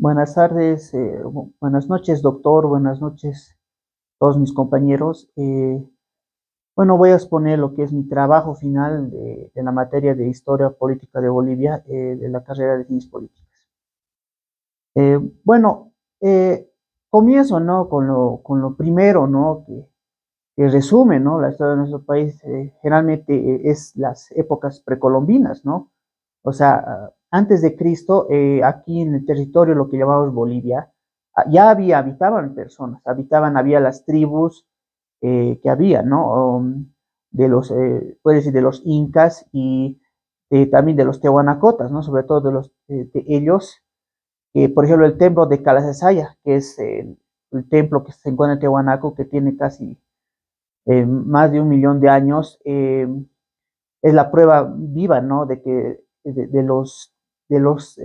Buenas tardes, buenas noches, doctor, buenas noches, todos mis compañeros. Bueno, voy a exponer lo que es mi trabajo final de la materia de Historia Política de Bolivia, de la carrera de Ciencias Políticas. Bueno, comienzo, ¿no? con lo primero, ¿no? Que resume, ¿no? La historia de nuestro país, generalmente es las épocas precolombinas, ¿no? O sea, antes de Cristo, aquí en el territorio, lo que llamamos Bolivia, habitaban personas, había las tribus que había, ¿no? Puede decir, de los incas y también de los tehuanacotas, ¿no? Sobre todo de ellos, por ejemplo, el templo de Calasasaya, que es el templo que se encuentra en Tehuanaco, que tiene casi más de 1 millón de años, es la prueba viva, ¿no? De los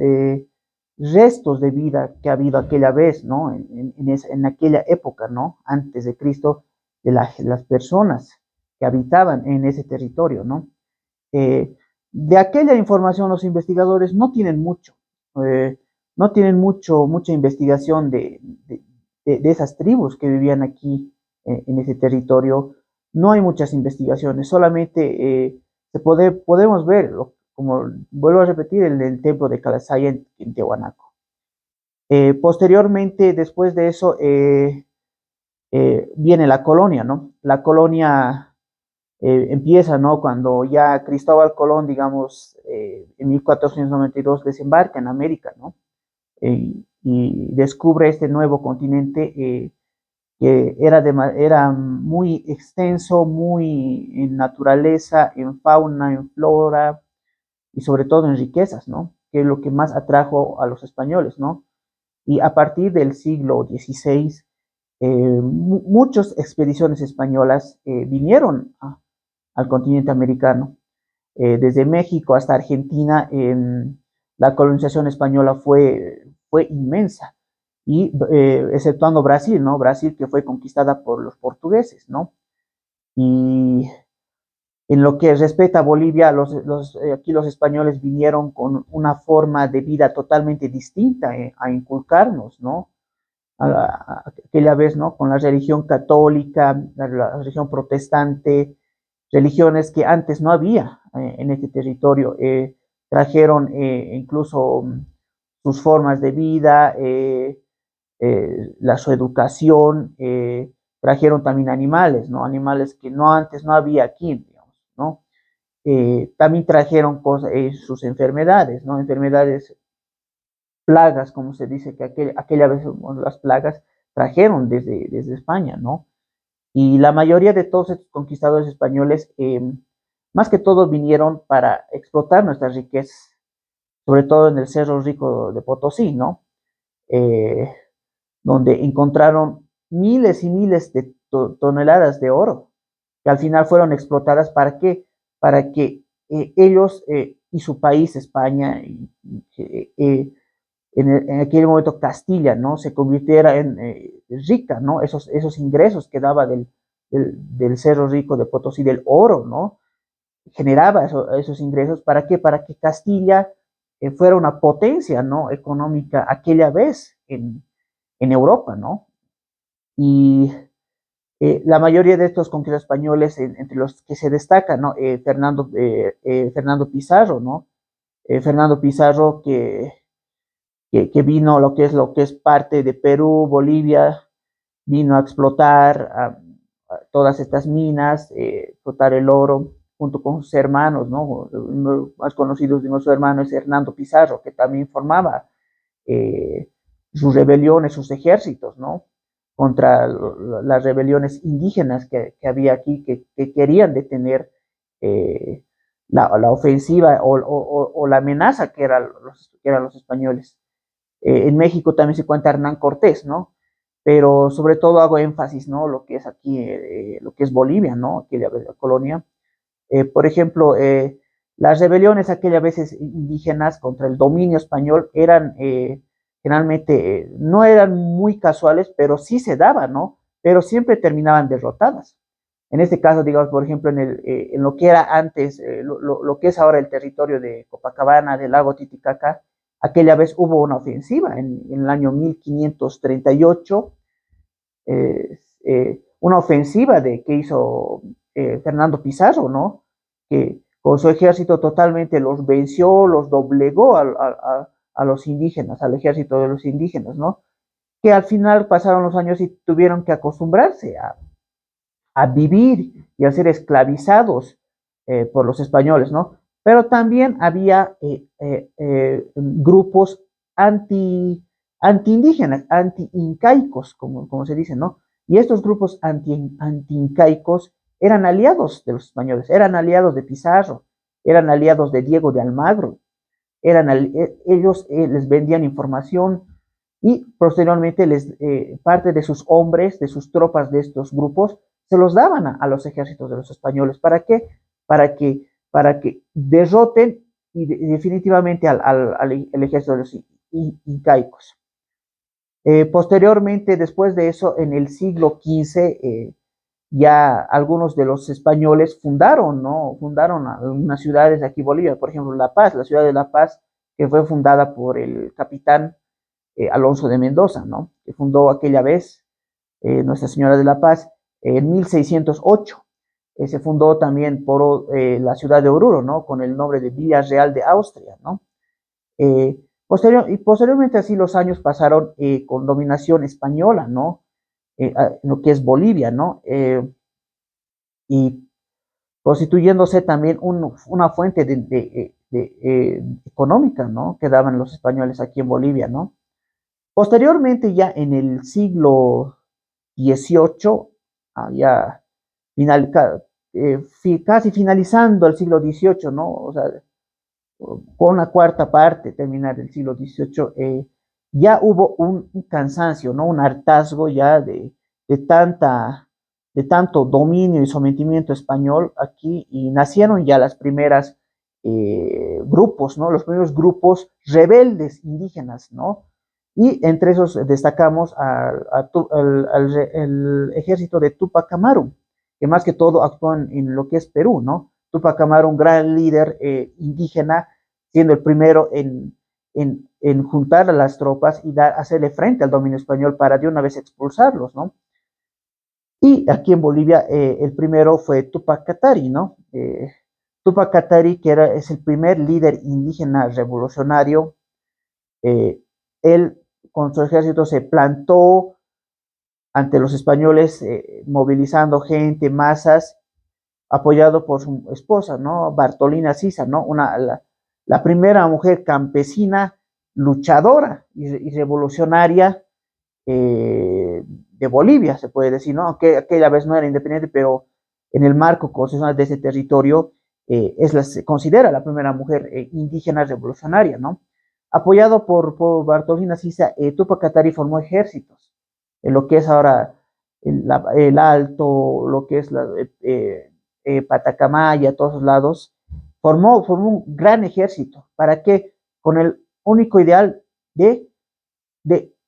restos de vida que ha habido aquella vez, ¿no? En aquella época, ¿no? Antes de Cristo, las personas que habitaban en ese territorio, ¿no? Eh, de aquella información los investigadores no tienen mucho, eh, no tienen mucha investigación de esas tribus que vivían aquí en ese territorio. No hay muchas investigaciones, solamente podemos ver, como vuelvo a repetir, el templo de Calasaya en Tehuanaco. Posteriormente, después de eso, viene la colonia, ¿no? La colonia empieza, ¿no? Cuando ya Cristóbal Colón, digamos, en 1492 desembarca en América, ¿no? Y descubre este nuevo continente que era muy extenso, muy en naturaleza, en fauna, en flora y sobre todo en riquezas, ¿no? Que es lo que más atrajo a los españoles, ¿no? Y a partir del siglo XVI, muchas expediciones españolas vinieron al continente americano. Desde México hasta Argentina, la colonización española fue inmensa, y exceptuando Brasil, ¿no? Brasil, que fue conquistada por los portugueses, ¿no? Y en lo que respecta a Bolivia, aquí los españoles vinieron con una forma de vida totalmente distinta a inculcarnos, ¿no? Aquella vez, ¿no? Con la religión católica, la religión protestante, religiones que antes no había en este territorio. Trajeron incluso sus formas de vida, su educación, trajeron también animales, ¿no? Animales que antes no había aquí, digamos, ¿no? También trajeron sus enfermedades, ¿no? Enfermedades, plagas, como se dice, que aquella vez, bueno, las plagas trajeron desde España, ¿no? Y la mayoría de todos estos conquistadores españoles, más que todo, vinieron para explotar nuestras riquezas, sobre todo en el Cerro Rico de Potosí, ¿no? Eh, Donde encontraron miles y miles de toneladas de oro, que al final fueron explotadas. ¿Para qué? Para que ellos y su país, España, en aquel momento Castilla, ¿no? Se convirtiera en rica, ¿no? Esos ingresos que daba del Cerro Rico de Potosí, del oro, ¿no? Generaba esos ingresos. ¿Para qué? Para que Castilla fuera una potencia, ¿no? Económica aquella vez en Europa, ¿no? Y la mayoría de estos conquistas españoles, entre los que se destacan, ¿no? Fernando Pizarro, ¿no? Fernando Pizarro, que vino lo que es parte de Perú, Bolivia, vino a explotar todas estas minas, explotar el oro junto con sus hermanos, ¿no? Uno más conocidos de nuestro hermano es Hernando Pizarro, que también formaba eh, sus rebeliones, sus ejércitos, ¿no? Contra las rebeliones indígenas que había aquí, que querían detener eh, la ofensiva o la amenaza que eran los españoles. En México también se cuenta Hernán Cortés, ¿no? Pero sobre todo hago énfasis, ¿no? Lo que es aquí, lo que es Bolivia, ¿no? Aquella vez la colonia. Por ejemplo, las rebeliones aquellas veces indígenas contra el dominio español eran generalmente, no eran muy casuales, pero sí se daban, ¿no? Pero siempre terminaban derrotadas. En este caso, digamos, por ejemplo, en lo que era antes, lo que es ahora el territorio de Copacabana, del lago Titicaca, aquella vez hubo una ofensiva en el año 1538, una ofensiva que hizo Fernando Pizarro, ¿no? Que con su ejército totalmente los venció, los doblegó a los indígenas, al ejército de los indígenas, ¿no? Que al final pasaron los años y tuvieron que acostumbrarse a vivir y a ser esclavizados por los españoles, ¿no? Pero también había grupos anti-indígenas, anti-incaicos, como se dice, ¿no? Y estos grupos anti-incaicos eran aliados de los españoles, eran aliados de Pizarro, eran aliados de Diego de Almagro, ellos les vendían información y posteriormente parte de sus hombres, de sus tropas de estos grupos, se los daban a los ejércitos de los españoles. ¿Para qué? Para que derroten definitivamente al ejército de los incaicos. Posteriormente, después de eso, en el siglo XV, ya algunos de los españoles fundaron, ¿no? Fundaron algunas ciudades de aquí Bolivia, por ejemplo, La Paz, la ciudad de La Paz, que fue fundada por el capitán Alonso de Mendoza, ¿no? Que fundó aquella vez Nuestra Señora de la Paz en 1608. Se fundó también por la ciudad de Oruro, ¿no? Con el nombre de Villa Real de Austria, ¿no? Posteriormente así los años pasaron con dominación española, ¿no? Lo que es Bolivia, ¿no? Y constituyéndose también una fuente económica, ¿no? Que daban los españoles aquí en Bolivia, ¿no? Posteriormente, ya en el siglo XVIII, ya final, casi finalizando el siglo XVIII, ¿no? O sea, con una cuarta parte terminar el siglo XVIII, ya hubo un cansancio, ¿no? Un hartazgo ya de, tanta, de tanto dominio y sometimiento español aquí y nacieron ya las primeras grupos, ¿no? Los primeros grupos rebeldes indígenas, ¿no? Y entre esos destacamos el ejército de Tupac Amaru, que más que todo actuó en lo que es Perú, ¿no? Tupac Amaru, un gran líder indígena, siendo el primero en juntar a las tropas y hacerle frente al dominio español para de una vez expulsarlos, ¿no? Y aquí en Bolivia el primero fue Tupac Katari, ¿no? Tupac Katari, es el primer líder indígena revolucionario. Él con su ejército se plantó ante los españoles, movilizando gente, masas, apoyado por su esposa, ¿no? Bartolina Sisa, ¿no? La primera mujer campesina, luchadora y revolucionaria de Bolivia, se puede decir, ¿no? Aunque aquella vez no era independiente, pero en el marco constitucional de ese territorio se considera la primera mujer indígena revolucionaria, ¿no? Apoyado por Bartolina Sisa, Tupac Katari formó ejércitos, en lo que es ahora el Alto, lo que es Patacamaya, todos los lados, formó un gran ejército. ¿Para qué? Con el único ideal de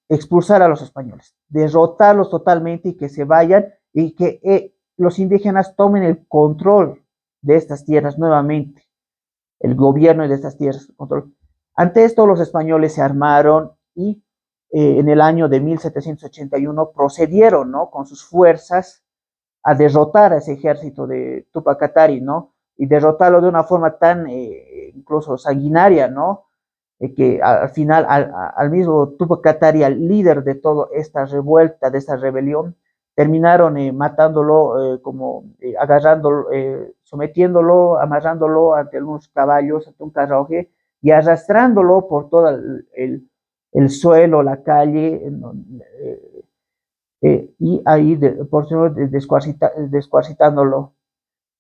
expulsar a los españoles, derrotarlos totalmente y que se vayan y que los indígenas tomen el control de estas tierras nuevamente, el gobierno de estas tierras. Control. Ante esto los españoles se armaron y en el año de 1781 procedieron, ¿no? Con sus fuerzas a derrotar a ese ejército de Tupac Katari, ¿no? Y derrotarlo de una forma tan incluso sanguinaria, ¿no? Que al final al mismo Tupac Katari, al líder de toda esta revuelta, de esta rebelión, terminaron matándolo, agarrándolo, sometiéndolo, amarrándolo ante unos caballos, ante un carruaje, y arrastrándolo por todo el suelo, la calle, y ahí, por supuesto, descuarcitándolo.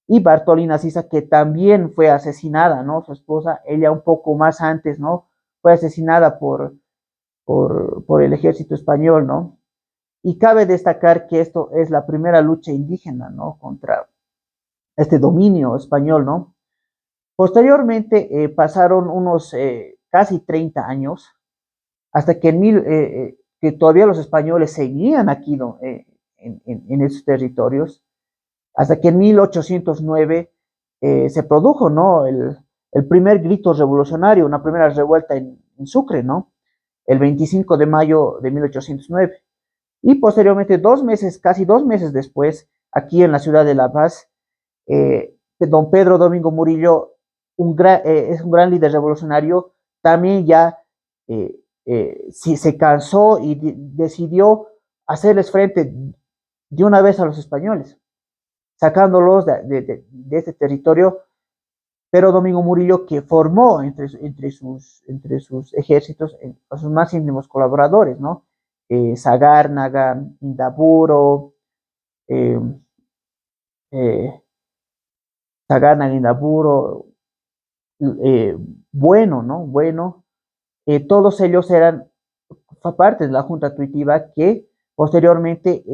Y Bartolina Sisa, que también fue asesinada, ¿no? Su esposa, ella un poco más antes, ¿no? Fue asesinada por el ejército español, ¿no? Y cabe destacar que esto es la primera lucha indígena, ¿no? Contra este dominio español, ¿no? Posteriormente pasaron unos casi 30 años, hasta que que todavía los españoles seguían aquí, ¿no? En esos territorios, hasta que en 1809 se produjo, ¿no? El primer grito revolucionario, una primera revuelta en Sucre, ¿no? El 25 de mayo de 1809. Y posteriormente, casi 2 meses después, aquí en la ciudad de La Paz, don Pedro Domingo Murillo, es un gran líder revolucionario, también ya se cansó y decidió hacerles frente de una vez a los españoles, sacándolos de este territorio. Pero Domingo Murillo, que formó entre sus ejércitos a sus más íntimos colaboradores, ¿no? Sagárnaga, Indaburo, eh, eh, Sagárnaga, Indaburo, eh, Bueno, ¿no? Bueno, todos ellos eran parte de la Junta Tuitiva que posteriormente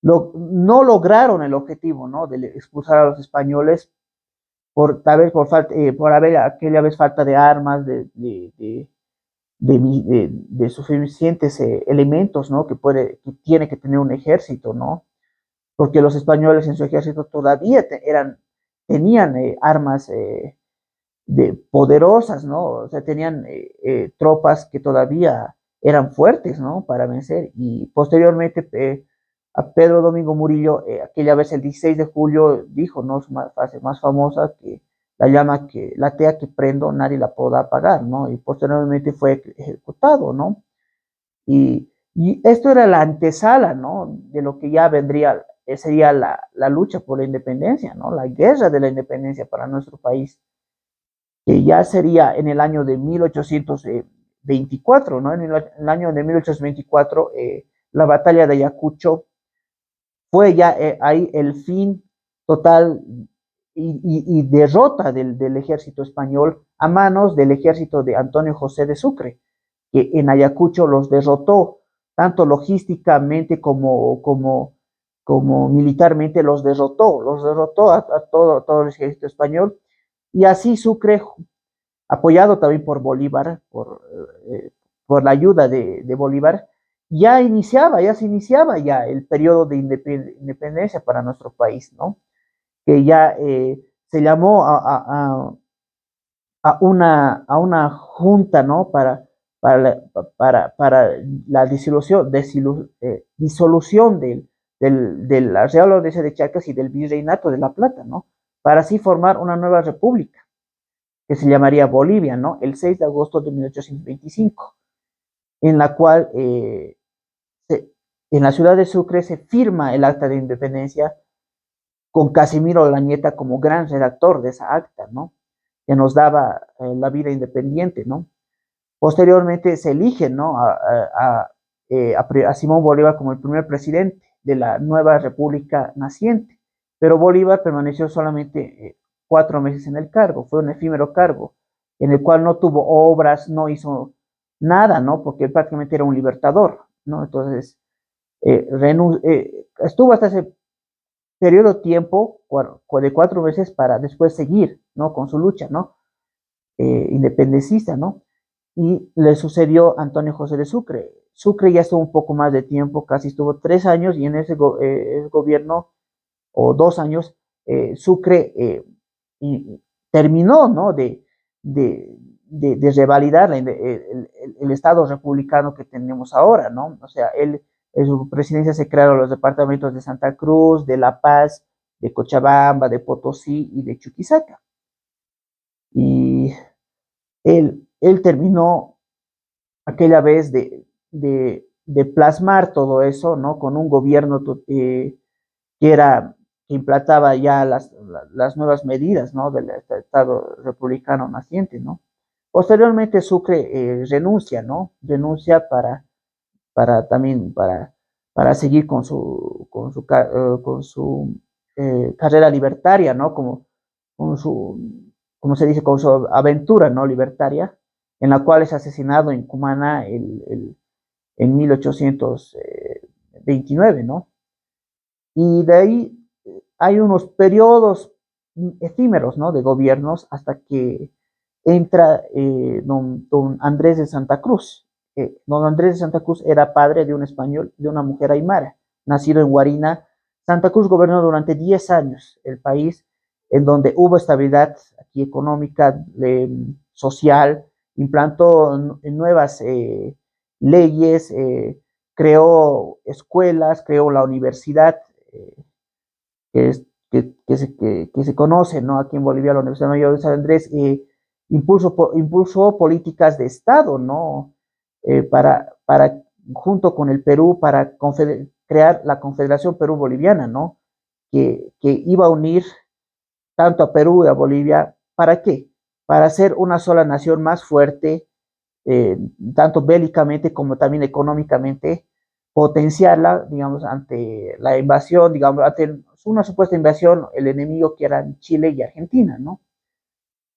no lograron el objetivo, ¿no? De expulsar a los españoles tal vez por haber aquella vez falta de armas, de suficientes elementos, ¿no? Que tiene que tener un ejército, ¿no? Porque los españoles en su ejército todavía tenían armas poderosas, ¿no? O sea, tenían tropas que todavía eran fuertes, ¿no? Para vencer. Y posteriormente a Pedro Domingo Murillo, aquella vez el 16 de julio, dijo, ¿no? Su frase más famosa, que la tea que prendo nadie la podrá apagar, ¿no? Y posteriormente fue ejecutado, ¿no? Y esto era la antesala, ¿no? De lo que ya vendría, sería la lucha por la independencia, ¿no? La guerra de la independencia para nuestro país, que ya sería en el año de 1824, ¿no? En el año de 1824, la batalla de Ayacucho fue ya ahí el fin total y derrota del ejército español a manos del ejército de Antonio José de Sucre, que en Ayacucho los derrotó, tanto logísticamente como militarmente los derrotó a todo el ejército español, y así Sucre, apoyado también por Bolívar, por la ayuda de Bolívar, ya se iniciaba ya el periodo de independencia para nuestro país, ¿no? Que ya se llamó a una junta, ¿no? Para la disolución de la Real Audiencia de Charcas y del Virreinato de La Plata, ¿no? Para así formar una nueva república que se llamaría Bolivia, ¿no? El 6 de agosto de 1825, en la cual en la ciudad de Sucre se firma el acta de independencia con Casimiro Lañeta como gran redactor de esa acta, ¿no? Que nos daba la vida independiente, ¿no? Posteriormente se elige, ¿no? A Simón Bolívar como el primer presidente de la nueva república naciente, pero Bolívar permaneció solamente 4 meses en el cargo, fue un efímero cargo, en el cual no tuvo obras, no hizo nada, ¿no? Porque prácticamente era un libertador, ¿no? Entonces, estuvo hasta ese periodo de tiempo de 4 meses para después seguir, ¿no? Con su lucha, ¿no? Independentista, ¿no? Y le sucedió Antonio José de Sucre. Sucre ya estuvo un poco más de tiempo, casi estuvo 3 años, y en ese gobierno, o 2 años, Sucre terminó, ¿no? De revalidar el Estado republicano que tenemos ahora, ¿no? O sea, en su presidencia se crearon los departamentos de Santa Cruz, de La Paz, de Cochabamba, de Potosí y de Chuquisaca. Y él terminó aquella vez de plasmar todo eso, ¿no? Con un gobierno que implantaba ya las nuevas medidas, ¿no? Del Estado republicano naciente, ¿no? Posteriormente Sucre renuncia, ¿no? Renuncia también para seguir con su carrera libertaria, ¿no? Con su, como se dice, con su aventura, ¿no? Libertaria, en la cual es asesinado en Cumaná en 1829, ¿no? Y de ahí hay unos periodos efímeros, ¿no? De gobiernos hasta que entra don Andrés de Santa Cruz. Don Andrés de Santa Cruz era padre de un español, de una mujer aymara, nacido en Guarina. Santa Cruz gobernó durante 10 años el país, en donde hubo estabilidad aquí económica, social, implantó nuevas leyes, creó escuelas, creó la universidad, que, es, que se conoce, ¿no? Aquí en Bolivia, la Universidad Mayor de San Andrés, impulsó políticas de Estado, ¿no? Junto con el Perú, para crear la Confederación Perú-Boliviana, ¿no? Que iba a unir tanto a Perú y a Bolivia. ¿Para qué? Para ser una sola nación más fuerte, eh, tanto bélicamente como también económicamente, potenciarla, digamos, ante la invasión, digamos, ante una supuesta invasión, el enemigo que eran Chile y Argentina, ¿no?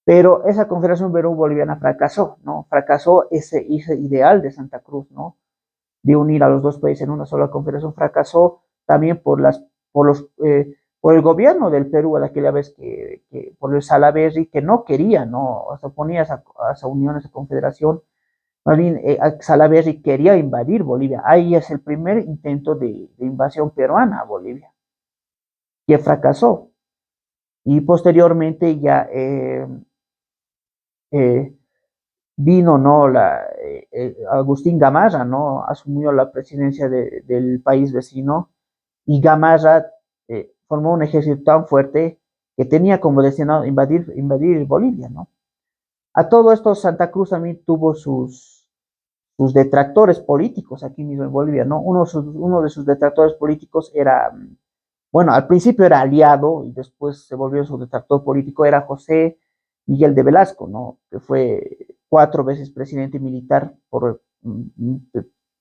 Pero esa Confederación Perú-Boliviana fracasó, ¿no? Fracasó ese ideal de Santa Cruz, ¿no? De unir a los dos países en una sola confederación. Fracasó también por el gobierno del Perú, a aquella vez por el Salaverry, que no quería, ¿no? Se oponía a esa unión, a esa confederación. Más bien, Salaverry quería invadir Bolivia. Ahí es el primer intento de invasión peruana a Bolivia, que fracasó. Y posteriormente ya eh, vino, ¿no? Agustín Gamarra, ¿no? Asumió la presidencia del país vecino, y Gamarra formó un ejército tan fuerte que tenía como destino invadir Bolivia, ¿no? A todo esto, Santa Cruz también tuvo sus detractores políticos aquí mismo en Bolivia, ¿no? Uno de sus detractores políticos era, bueno, al principio era aliado y después se volvió su detractor político, era José Miguel de Velasco, ¿no? Que fue 4 veces presidente militar por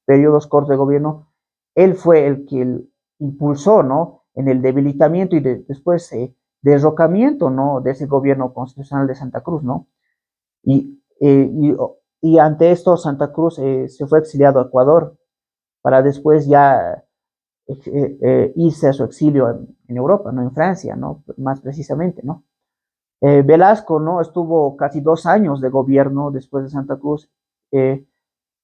periodos cortos de gobierno. Él fue el que impulsó, ¿no? En el debilitamiento y después derrocamiento, ¿no? De ese gobierno constitucional de Santa Cruz, ¿no? Y, eh, y, y ante esto, Santa Cruz se fue exiliado a Ecuador para después ya irse a su exilio en Europa, ¿no? En Francia, ¿no? Más precisamente, ¿no? Velasco, ¿no? Estuvo casi 2 años de gobierno después de Santa Cruz, eh,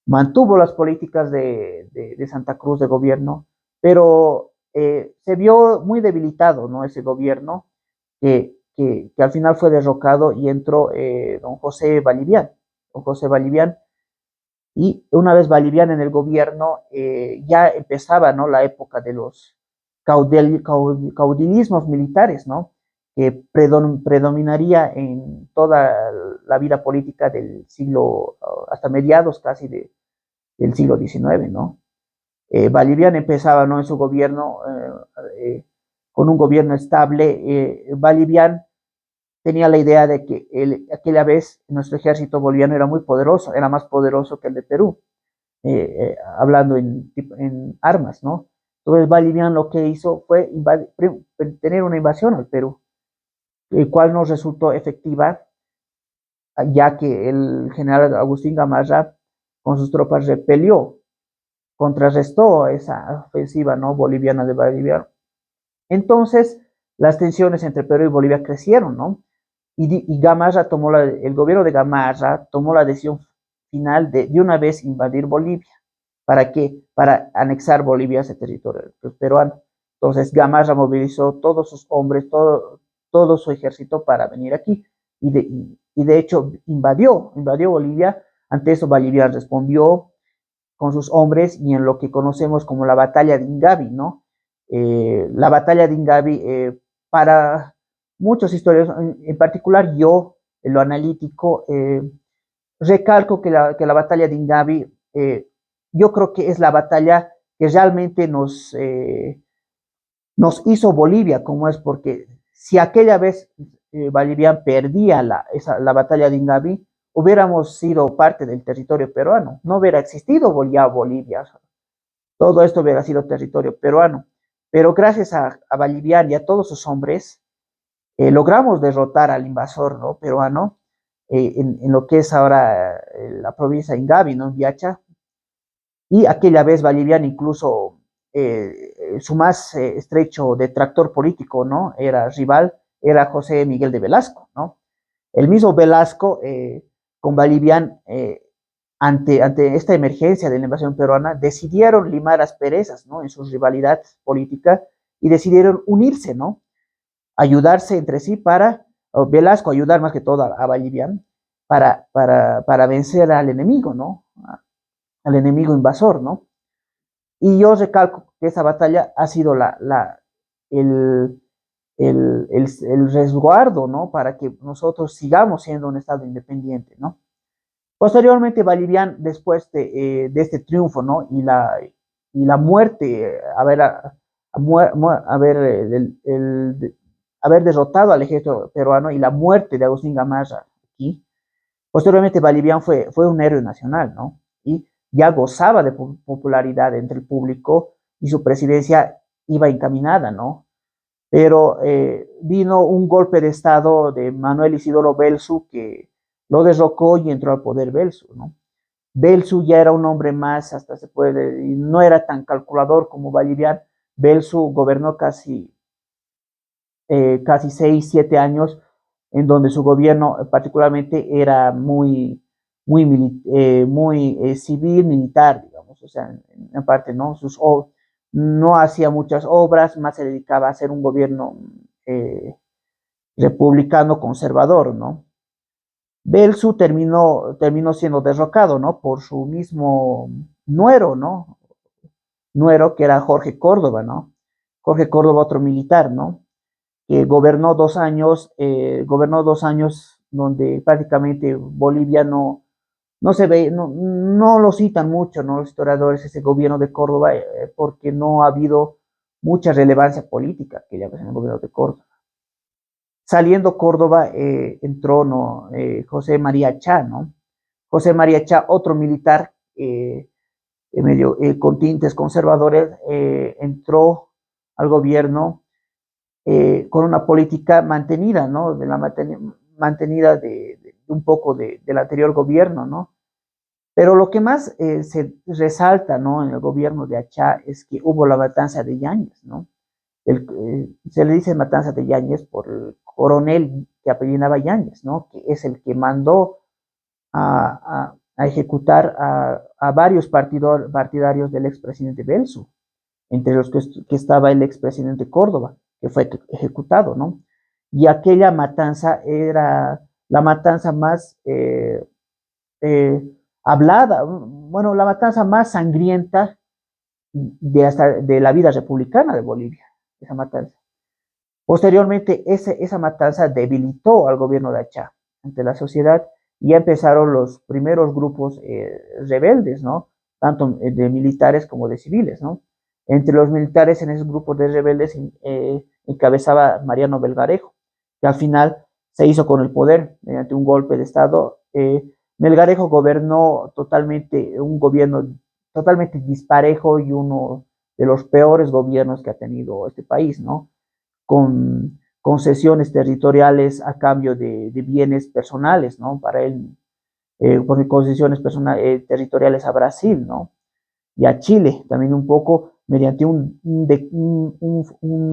mantuvo las políticas de Santa Cruz de gobierno, pero se vio muy debilitado, ¿no? Ese gobierno, que al final fue derrocado y entró don José Balivián. Don José Balivián, y una vez Balivián en el gobierno, ya empezaba, ¿no? La época de los caudilismos militares, ¿no? Que predominaría en toda la vida política del siglo, hasta mediados casi del siglo XIX, ¿no? Balivián empezaba, ¿no? En su gobierno, con un gobierno estable. Balivián tenía la idea de que aquella vez nuestro ejército boliviano era muy poderoso, era más poderoso que el de Perú, hablando en armas, ¿no? Entonces Balivián lo que hizo fue tener una invasión al Perú, el cual no resultó efectiva, ya que el general Agustín Gamarra con sus tropas repelió, contrarrestó esa ofensiva, ¿no? Boliviana de Balivián. Entonces las tensiones entre Perú y Bolivia crecieron, ¿no? Y Gamarra el gobierno de Gamarra tomó la decisión final de una vez invadir Bolivia. ¿Para qué? Para anexar Bolivia a ese territorio peruano. Entonces Gamarra movilizó todos sus hombres, todo su ejército para venir aquí. Y de hecho invadió Bolivia. Ante eso Bolivia respondió con sus hombres y en lo que conocemos como la batalla de Ingavi, ¿no? La batalla de Ingavi, para muchos historiadores, en particular yo, en lo analítico, recalco que la batalla de Ingavi, yo creo que es la batalla que realmente nos hizo Bolivia como es, porque si aquella vez Bolivian perdía la batalla de Ingavi, hubiéramos sido parte del territorio peruano, no hubiera existido ya Bolivia, todo esto hubiera sido territorio peruano. Pero gracias a Bolivian y a todos sus hombres, logramos derrotar al invasor, ¿no? Peruano, en lo que es ahora la provincia de Ingavi, ¿no? En Viacha. Y aquella vez Bolivian incluso su más estrecho detractor político, ¿no? Era José Miguel de Velasco, ¿no? El mismo Velasco, con Bolivian, ante esta emergencia de la invasión peruana, decidieron limar asperezas, ¿no? En su rivalidad política, y decidieron unirse, ¿no? Ayudarse entre sí para Velasco ayudar más que todo a Bolivian, para vencer al enemigo, ¿no? Al enemigo invasor, ¿no? Y yo recalco que esa batalla ha sido el, el resguardo, ¿no? Para que nosotros sigamos siendo un Estado independiente, ¿no? Posteriormente, Bolivian, después de este triunfo, ¿no? Y la muerte, haber, haber derrotado al ejército peruano y la muerte de Agustín Gamarra aquí, posteriormente Bolivian fue un héroe nacional, ¿no? Y ya gozaba de popularidad entre el público y su presidencia iba encaminada, ¿no? Pero vino un golpe de Estado de Manuel Isidoro Belsu que lo derrocó y entró al poder Belsu, ¿no? Belsu ya era un hombre más, hasta se puede, y no era tan calculador como Bolivian. Belsu gobernó casi 6, 7 años, en donde su gobierno particularmente era muy civil, militar, digamos, o sea, en parte, ¿no? No hacía muchas obras, más se dedicaba a hacer un gobierno eh, republicano conservador, ¿no? Belsu terminó siendo derrocado, ¿no? Por su mismo nuero, ¿no? Nuero, que era Jorge Córdoba, ¿no? Jorge Córdoba, otro militar, ¿no? Que gobernó 2 años donde prácticamente Bolivia no se ve, no lo citan mucho, ¿no? Los historiadores, ese gobierno de Córdoba, porque no ha habido mucha relevancia política que llames en el gobierno de Córdoba. Saliendo Córdoba, entró, ¿no? José María Chá, ¿no? José María Chá, otro militar medio con tintes conservadores, entró al gobierno con una política mantenida, ¿no? Mantenida de un poco del anterior gobierno, ¿no? Pero lo que más se resalta, ¿no? En el gobierno de Achá es que hubo la matanza de Yáñez, ¿no? Se le dice matanza de Yáñez por el coronel que apellidaba Yáñez, ¿no? Que es el que mandó a ejecutar a varios partidarios del expresidente Belsu, entre los que estaba el expresidente Córdoba, que fue ejecutado, ¿no? Y aquella matanza era la matanza más hablada, bueno, la matanza más sangrienta de la vida republicana de Bolivia, esa matanza. Posteriormente, esa matanza debilitó al gobierno de Achá ante la sociedad y ya empezaron los primeros grupos rebeldes, ¿no? Tanto de militares como de civiles, ¿no? Entre los militares en esos grupos de rebeldes encabezaba Mariano Belgarejo, que al final se hizo con el poder mediante un golpe de Estado. Melgarejo gobernó totalmente, un gobierno totalmente disparejo y uno de los peores gobiernos que ha tenido este país, ¿no? Con concesiones territoriales a cambio de bienes personales, ¿no? Para él, por concesiones territoriales a Brasil, ¿no? Y a Chile también un poco mediante un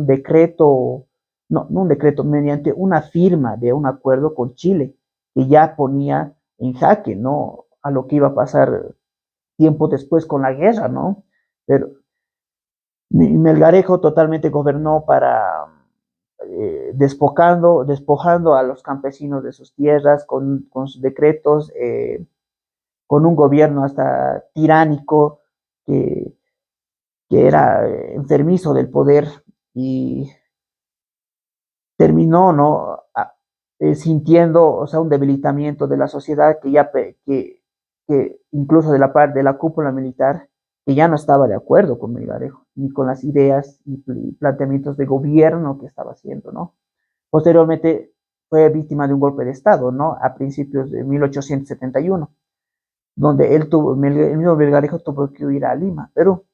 decreto, no un decreto, mediante una firma de un acuerdo con Chile que ya ponía en jaque, ¿no? A lo que iba a pasar tiempo después con la guerra, ¿no? Pero Melgarejo totalmente gobernó para despojando a los campesinos de sus tierras con sus decretos, con un gobierno hasta tiránico que, que era enfermizo del poder y terminó, ¿no? Sintiendo, o sea, un debilitamiento de la sociedad que incluso de la parte de la cúpula militar, que ya no estaba de acuerdo con Melgarejo, ni con las ideas y planteamientos de gobierno que estaba haciendo, ¿no? Posteriormente fue víctima de un golpe de Estado, ¿no? A principios de 1871, donde el mismo Melgarejo tuvo que huir a Lima, Perú.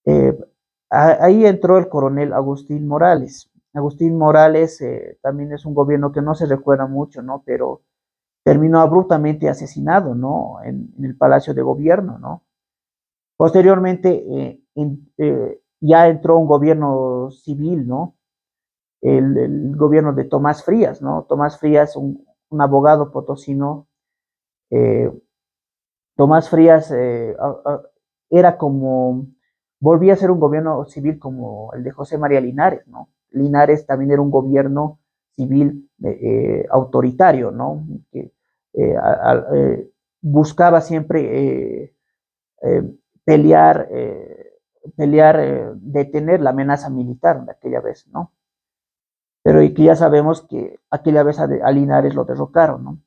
Eh, ahí entró el coronel Agustín Morales. Agustín Morales también es un gobierno que no se recuerda mucho, ¿no? Pero terminó abruptamente asesinado, ¿no? En el Palacio de Gobierno, ¿no? Posteriormente ya entró un gobierno civil, ¿no? El gobierno de Tomás Frías, ¿no? Tomás Frías, un abogado potosino. eh, Tomás Frías era como, volvía a ser un gobierno civil como el de José María Linares, ¿no? Linares también era un gobierno civil autoritario, ¿no? Que eh, a, a, buscaba siempre pelear, detener la amenaza militar de aquella vez, ¿no? Pero y que ya sabemos que aquella vez a Linares lo derrocaron, ¿no?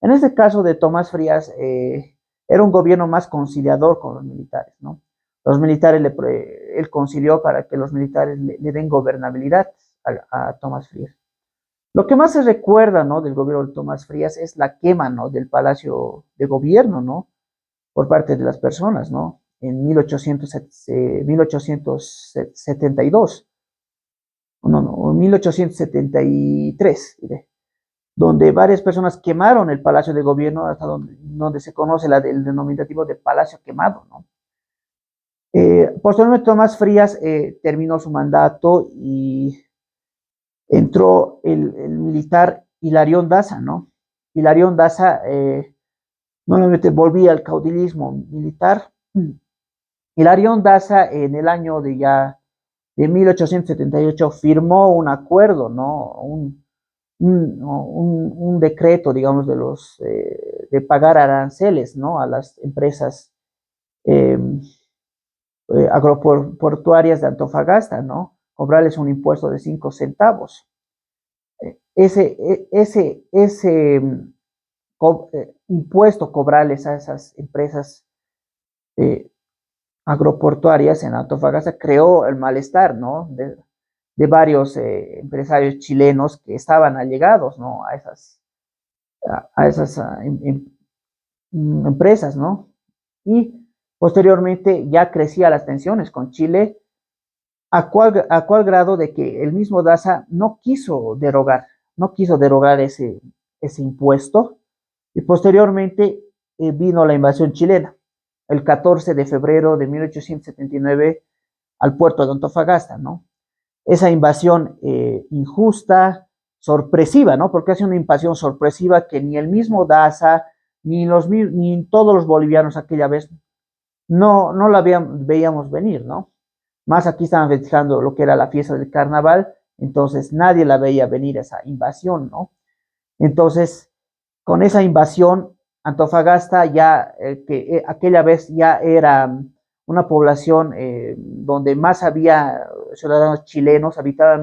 En este caso de Tomás Frías, era un gobierno más conciliador con los militares, ¿no? Los militares, él concilió para que los militares le den gobernabilidad a Tomás Frías. Lo que más se recuerda, ¿no? Del gobierno de Tomás Frías es la quema, ¿no? Del Palacio de Gobierno, ¿no? Por parte de las personas, ¿no? En 1872, no, 1873, diré, donde varias personas quemaron el Palacio de Gobierno, hasta donde se conoce el denominativo de Palacio Quemado, ¿no? Posteriormente Tomás Frías terminó su mandato y entró el militar Hilarión Daza, ¿no? Hilarión Daza nuevamente volvía al caudillismo militar. Hilarión Daza en el año de 1878 firmó un acuerdo, ¿no? Un decreto, digamos, de pagar aranceles, ¿no? A las empresas eh, agroportuarias de Antofagasta, ¿no? Cobrarles un impuesto de 5 centavos. Ese impuesto cobrarles a esas empresas eh, agroportuarias en Antofagasta creó el malestar, ¿no? De varios empresarios chilenos que estaban allegados, ¿no? A esas empresas, ¿no? Y posteriormente ya crecían las tensiones con Chile, a cual grado de que el mismo Daza no quiso derogar ese impuesto, y posteriormente vino la invasión chilena, el 14 de febrero de 1879 al puerto de Antofagasta, ¿no? Esa invasión injusta, sorpresiva, ¿no? Porque hace una invasión sorpresiva que ni el mismo Daza, ni todos los bolivianos aquella vez no la veíamos venir, ¿no? Más aquí estaban festejando lo que era la fiesta del carnaval, entonces nadie la veía venir esa invasión, ¿no? Entonces, con esa invasión, Antofagasta ya, que aquella vez ya era una población donde más había ciudadanos chilenos, habitaban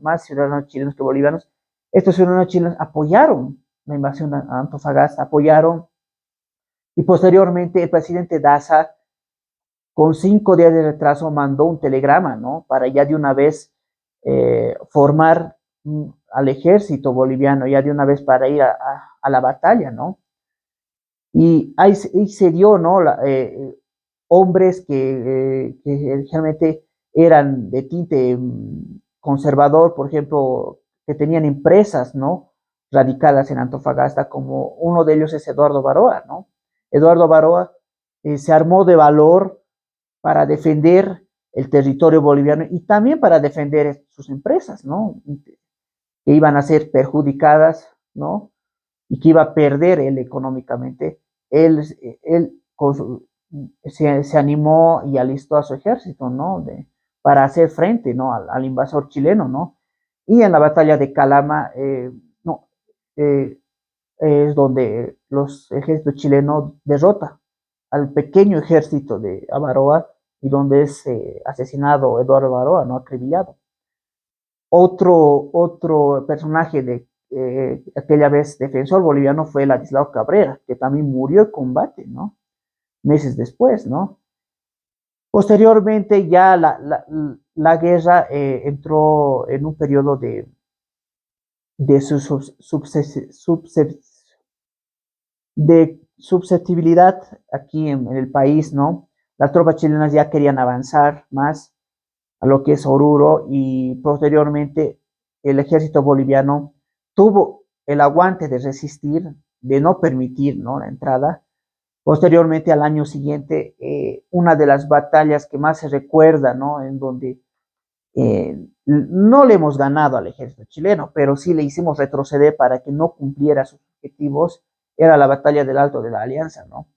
más ciudadanos chilenos que bolivianos. Estos ciudadanos chilenos apoyaron la invasión a Antofagasta, apoyaron, y posteriormente el presidente Daza, con 5 días de retraso, mandó un telegrama, ¿no? Para ya de una vez formar al ejército boliviano, ya de una vez para ir a la batalla, ¿no? Y ahí se dio, ¿no? Hombres que realmente eran de tinte conservador, por ejemplo, que tenían empresas, ¿no? Radicadas en Antofagasta, como uno de ellos es Eduardo Baroa, ¿no? Eduardo Baroa se armó de valor para defender el territorio boliviano y también para defender sus empresas, ¿no? Que iban a ser perjudicadas, ¿no? Y que iba a perder él económicamente. Él se animó y alistó a su ejército, ¿no? Para hacer frente, ¿no? Al invasor chileno, ¿no? Y en la batalla de Calama, no, eh, es donde los ejércitos chilenos derrota al pequeño ejército de Avaroa, y donde es asesinado Eduardo Avaroa, ¿no? Acribillado. Otro personaje de aquella vez defensor boliviano fue Ladislao Cabrera, que también murió en combate, ¿no? Meses después, ¿no? Posteriormente ya la guerra entró en un periodo de, de susceptibilidad aquí en el país, ¿no? Las tropas chilenas ya querían avanzar más a lo que es Oruro, y posteriormente el ejército boliviano tuvo el aguante de resistir, de no permitir, ¿no? La entrada. Posteriormente, al año siguiente, una de las batallas que más se recuerda, ¿no? En donde no le hemos ganado al ejército chileno, pero sí le hicimos retroceder para que no cumpliera sus objetivos, era la batalla del Alto de la Alianza, ¿no?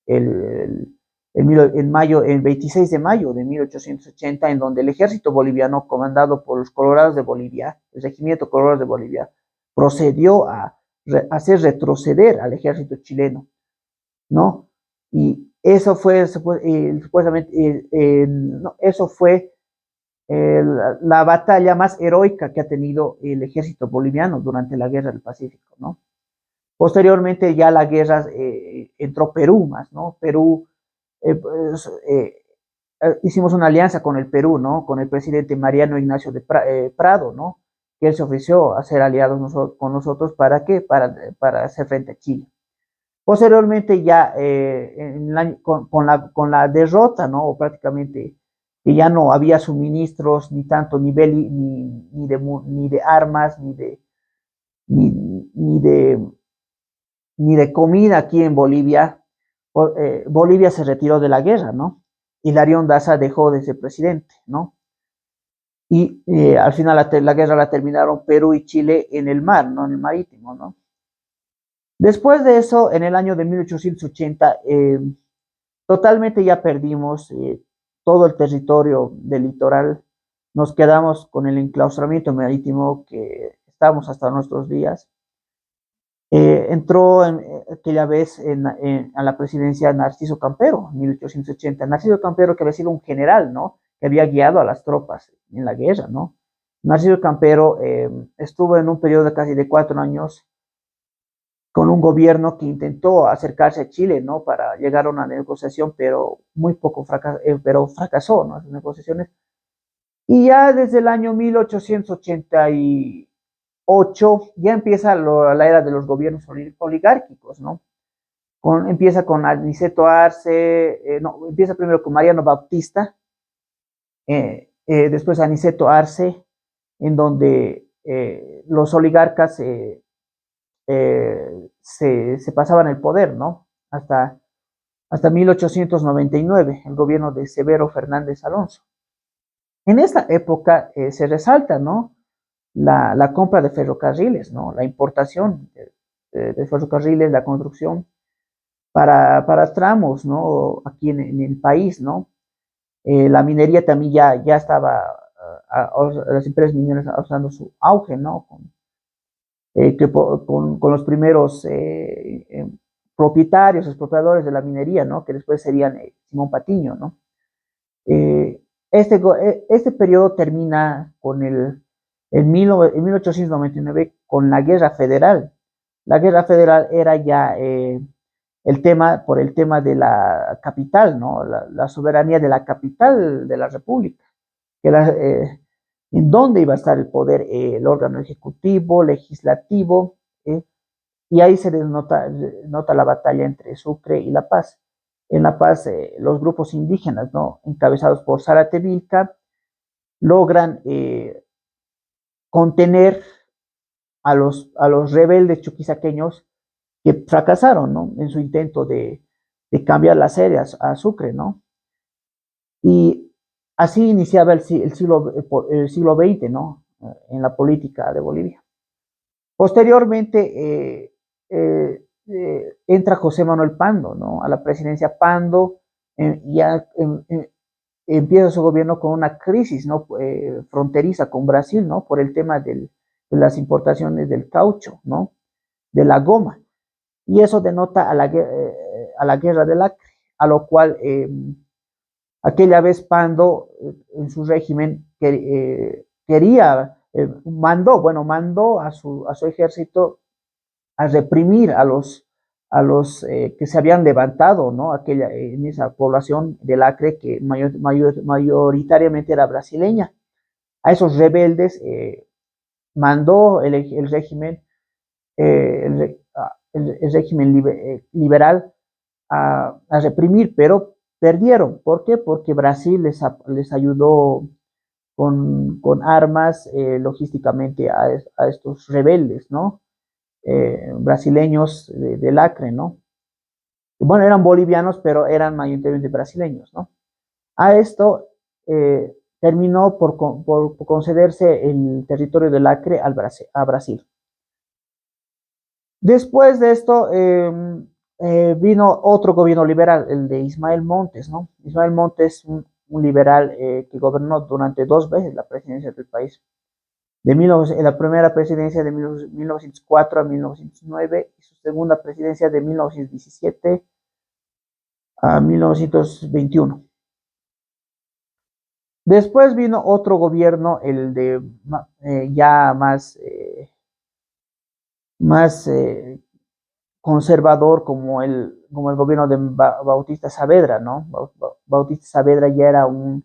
El, el 26 de mayo de 1880, en donde el ejército boliviano, comandado por los Colorados de Bolivia, el regimiento Colorados de Bolivia, procedió hacer retroceder al ejército chileno, ¿no? Y eso fue supuestamente, no, eso fue la batalla más heroica que ha tenido el ejército boliviano durante la Guerra del Pacífico, ¿no? Posteriormente ya la guerra entró Perú más, ¿no? Perú, pues, hicimos una alianza con el Perú, ¿no? Con el presidente Mariano Ignacio de Prado, ¿no? Que él se ofreció a ser aliados con nosotros, ¿para qué? Para hacer frente a Chile. Posteriormente ya con la derrota, ¿no? O prácticamente que ya no había suministros ni tanto nivel ni de armas, ni, ni de, ni de comida aquí en Bolivia. Bolivia se retiró de la guerra, ¿no? Y Hilarión Daza dejó de ser presidente, ¿no? Y al final la guerra la terminaron Perú y Chile en el mar, ¿no? En el marítimo, ¿no? Después de eso, en el año de 1880, totalmente ya perdimos todo el territorio del litoral. Nos quedamos con el enclaustramiento marítimo que estamos hasta nuestros días. Entró aquella vez a la presidencia Narciso Campero, en 1880. Narciso Campero, que había sido un general, ¿no? Que había guiado a las tropas en la guerra, ¿no? Narciso Campero estuvo en un periodo de casi de 4 años con un gobierno que intentó acercarse a Chile, ¿no? Para llegar a una negociación, pero muy poco pero fracasó, ¿no? Esas negociaciones. Y ya desde el año 1888 ya empieza la era de los gobiernos oligárquicos, ¿no? Empieza con Aniceto Arce, no, empieza primero con Mariano Bautista, después Aniceto Arce, en donde los oligarcas se pasaban el poder, ¿no? Hasta 1899, el gobierno de Severo Fernández Alonso. En esta época se resalta, ¿no? La compra de ferrocarriles, ¿no? La importación de ferrocarriles, la construcción para tramos, ¿no? Aquí en el país, ¿no? La minería también ya estaba, las empresas mineras usando su auge, ¿no? Con los primeros propietarios, expropiadores de la minería, ¿no? Que después serían Simón Patiño, ¿no? Eh, este periodo termina en 1899 con la Guerra Federal. La Guerra Federal era ya por el tema de la capital, ¿no? La soberanía de la capital de la República, que era, en dónde iba a estar el poder, el órgano ejecutivo, legislativo, y ahí se nota la batalla entre Sucre y La Paz. En La Paz, los grupos indígenas, ¿no? Encabezados por Zárate Vilca, logran contener a los rebeldes chuquisaqueños que fracasaron, ¿no? En su intento de cambiar las sedes a Sucre, ¿no? Y así iniciaba el siglo XX, ¿no? En la política de Bolivia. Posteriormente entra José Manuel Pando, ¿no? A la presidencia Pando, ya empieza su gobierno con una crisis, ¿no? Fronteriza con Brasil, ¿no? Por el tema de las importaciones del caucho, ¿no? De la goma. Y eso denota a la guerra del Acre, a lo cual aquella vez Pando en su régimen mandó a su ejército a reprimir a los que se habían levantado, ¿no? En esa población del Acre que mayoritariamente era brasileña. A esos rebeldes mandó el régimen, el régimen liberal a reprimir, pero perdieron. ¿Por qué? Porque Brasil les ayudó con armas logísticamente a estos rebeldes, ¿no? Brasileños del Acre, ¿no? Bueno, eran bolivianos, pero eran mayoritariamente brasileños, ¿no? A esto terminó por concederse el territorio del Acre a Brasil. Después de esto vino otro gobierno liberal, el de Ismael Montes, ¿no? Ismael Montes, un liberal que gobernó durante 2 veces la presidencia del país. la primera presidencia de 1904 a 1909 y su segunda presidencia de 1917 a 1921. Después vino otro gobierno, el de ya más conservador como el gobierno de Bautista Saavedra, ¿no? Bautista Saavedra ya era un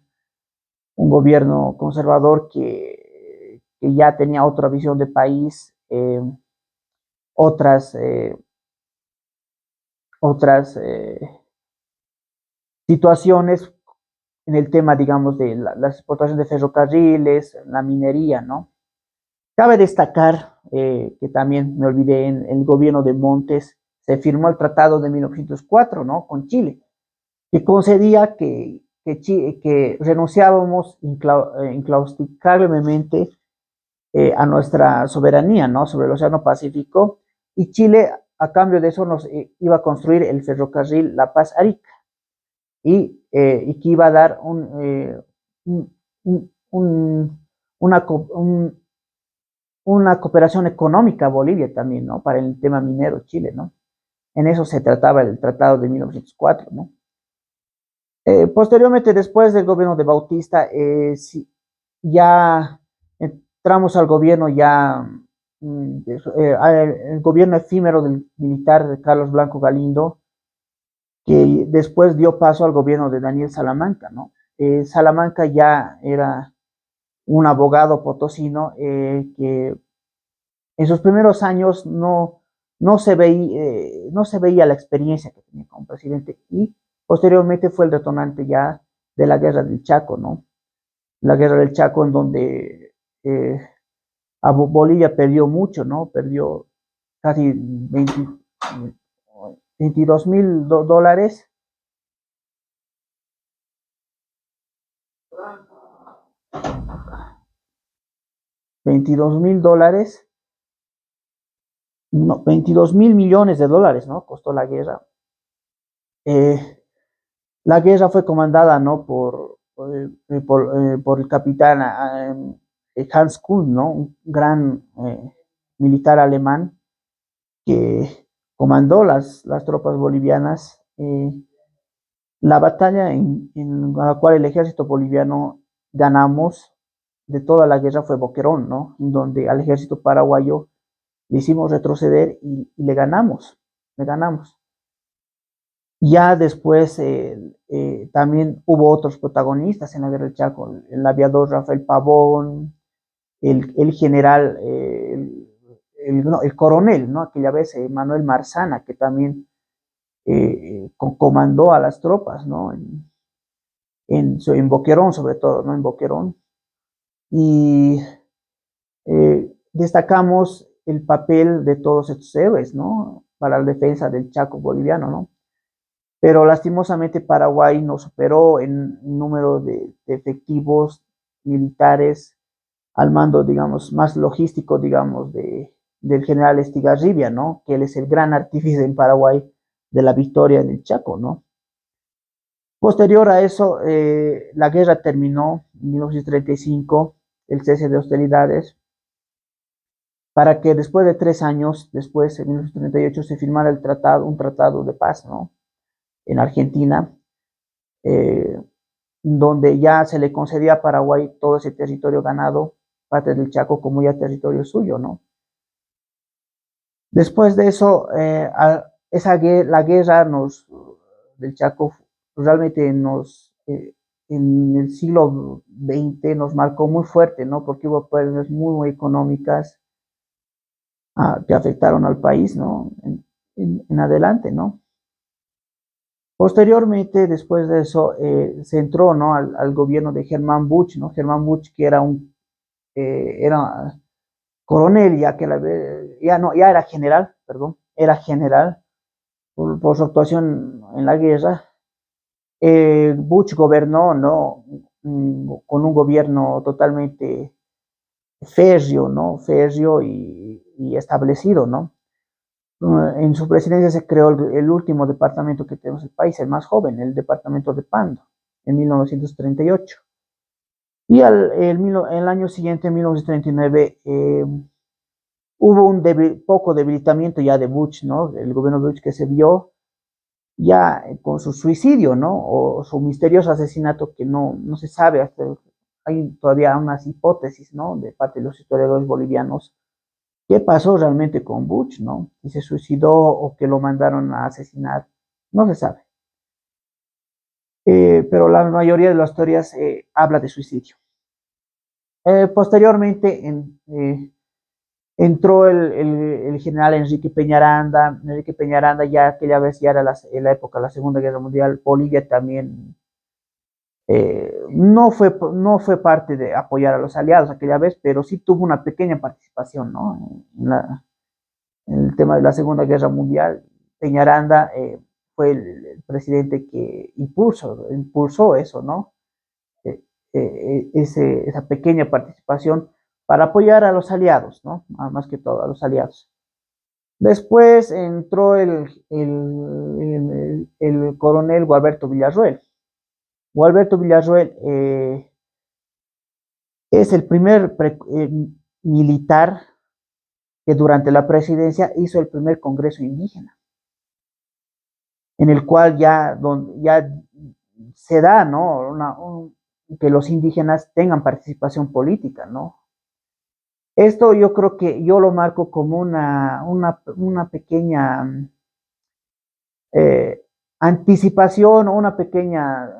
gobierno conservador que ya tenía otra visión de país, otras, otras situaciones en el tema, digamos, de las exportaciones de ferrocarriles, la minería, ¿no? Cabe destacar que también me olvidé en el gobierno de Montes se firmó el Tratado de 1904, ¿no? Con Chile, que concedía que renunciábamos inclausticablemente a nuestra soberanía, ¿no? Sobre el Océano Pacífico, y Chile, a cambio de eso, nos iba a construir el ferrocarril La Paz-Arica, y que iba a dar un, un, una, una cooperación económica a Bolivia también, ¿no? Para el tema minero Chile, ¿no? En eso se trataba el Tratado de 1904, ¿no? Posteriormente, después del gobierno de Bautista, sí, ya entramos al gobierno el gobierno efímero del militar de Carlos Blanco Galindo, que después dio paso al gobierno de Daniel Salamanca, ¿no? Salamanca ya era un abogado potosino que en sus primeros años no se veía la experiencia que tenía como presidente, y posteriormente fue el detonante ya de la guerra del Chaco, ¿no? La guerra del Chaco en donde a Bolivia perdió mucho, ¿no? Perdió casi 22.000 dólares, 22.000 dólares, no, 22.000 millones de dólares, ¿no? Costó la guerra. Eh, La guerra fue comandada, ¿no? Por el capitán Hans Kuhn, ¿no? Un gran militar alemán que comandó las tropas bolivianas. La batalla en la cual el ejército boliviano ganamos de toda la guerra fue Boquerón, ¿no? En donde al ejército paraguayo le hicimos retroceder y le ganamos, le ganamos. Ya después también hubo otros protagonistas en la guerra del Chaco, el aviador Rafael Pavón, el general, no, el coronel, ¿no? Aquella vez Manuel Marzana, que también comandó a las tropas, ¿no? En Boquerón, sobre todo, ¿no? En Boquerón. Y destacamos el papel de todos estos héroes, ¿no? Para la defensa del Chaco boliviano, ¿no? Pero lastimosamente Paraguay nos superó en número de efectivos militares al mando, digamos, más logístico, digamos, del general Estigarribia, ¿no? Que él es el gran artífice en Paraguay de la victoria del Chaco, ¿no? Posterior a eso, la guerra terminó en 1935, el cese de hostilidades, para que después de 3 años, después, en 1938, se firmara un tratado de paz, ¿no? En Argentina, eh, donde ya se le concedía a Paraguay todo ese territorio ganado, parte del Chaco como ya territorio suyo, ¿no? Después de eso, la guerra del Chaco realmente en el siglo XX nos marcó muy fuerte, ¿no? Porque hubo pérdidas muy económicas que afectaron al país, ¿no? En adelante, ¿no? Posteriormente, después de eso, se entró, ¿no? Al gobierno de Germán Busch, ¿no? Germán Busch, que era coronel, ya no, ya era general, perdón, era general por su actuación en la guerra. Bush gobernó, ¿no? Con un gobierno totalmente férreo, ¿no? Férreo y establecido, ¿no? En su presidencia se creó el último departamento que tenemos en el país, el más joven, el departamento de Pando, en 1938. Y el año siguiente, en 1939, hubo un poco debilitamiento ya de Bush, ¿no? El gobierno de Bush que se vio ya con su suicidio, ¿no? O su misterioso asesinato que no se sabe, hasta hay todavía unas hipótesis, ¿no? De parte de los historiadores bolivianos. ¿Qué pasó realmente con Bush, ¿no? Si se suicidó o que lo mandaron a asesinar, no se sabe. Pero la mayoría de las historias habla de suicidio. Posteriormente entró el general Enrique Peñaranda. Enrique Peñaranda ya aquella vez ya era en la época de la Segunda Guerra Mundial. Bolivia también no fue parte de apoyar a los aliados aquella vez, pero sí tuvo una pequeña participación, ¿no? En el tema de la Segunda Guerra Mundial. Peñaranda fue el presidente que impulsó eso, ¿no? Esa pequeña participación para apoyar a los aliados, ¿no? Más que todo a los aliados. Después entró el coronel Gualberto Villarroel. Gualberto Villarroel es el primer militar que durante la presidencia hizo el primer congreso indígena, en el cual ya se da, ¿no? Que los indígenas tengan participación política, ¿no? Esto yo creo que yo lo marco como una pequeña eh, anticipación o una pequeña,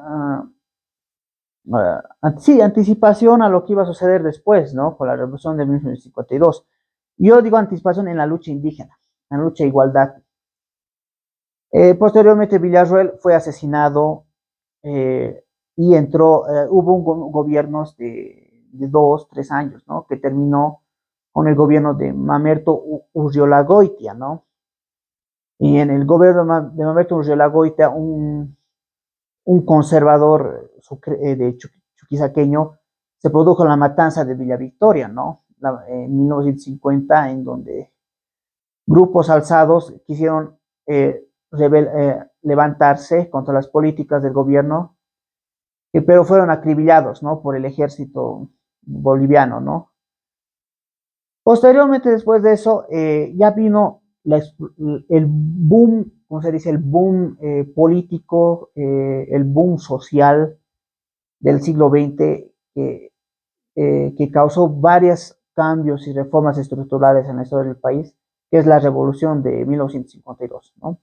sí, anticipación a lo que iba a suceder después, ¿no? Con la revolución de 1952. Yo digo anticipación en la lucha indígena, en la lucha de igualdad. Posteriormente Villarroel fue asesinado eh, y hubo gobiernos de 2, 3 años, ¿no? Que terminó con el gobierno de Mamerto Urriola-Goitia, ¿no? Y en el gobierno de Mamerto Urriola-Goitia, un conservador de chuquisaqueño, se produjo la matanza de Villa Victoria, ¿no? En 1950, en donde grupos alzados quisieron levantarse contra las políticas del gobierno, pero fueron acribillados, ¿no? Por el ejército boliviano, ¿no? Posteriormente, después de eso, ya vino el boom, ¿cómo se dice? El boom político, el boom social del siglo XX, que causó varios cambios y reformas estructurales en la historia del país, que es la revolución de 1952, ¿no?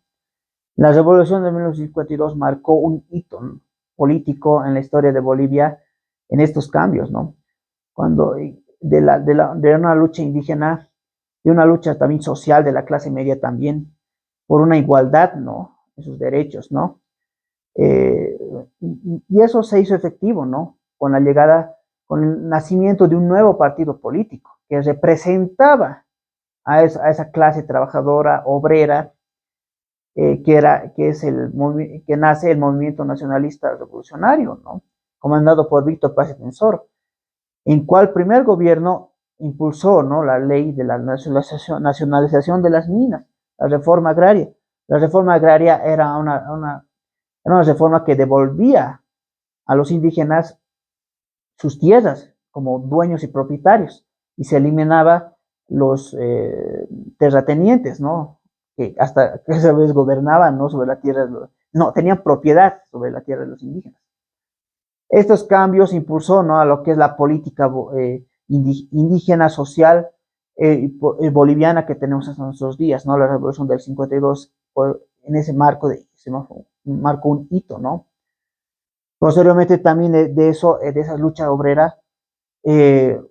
La revolución de 1952 marcó un hito, ¿no?, político en la historia de Bolivia en estos cambios, ¿no? Cuando de una lucha indígena, de una lucha también social de la clase media también, por una igualdad, ¿no? En sus derechos, ¿no? Eh, y eso se hizo efectivo, ¿no? Con el nacimiento de un nuevo partido político que representaba a esa clase trabajadora, obrera, que nace el movimiento nacionalista revolucionario, ¿no? Comandado por Víctor Paz Tensor, en cual primer gobierno impulsó, ¿no?, la ley de la nacionalización de las minas, la reforma agraria. La reforma agraria era una reforma que devolvía a los indígenas sus tierras como dueños y propietarios, y se eliminaba los terratenientes, ¿no? Que hasta esa vez gobernaban, ¿no?, sobre la tierra, no, tenían propiedad sobre la tierra de los indígenas. Estos cambios impulsó, ¿no?, a lo que es la política indígena social boliviana que tenemos hasta nuestros días, ¿no? La revolución del 52, en ese marco se marcó un hito, ¿no? Posteriormente también de eso, de esa lucha obrera, eh,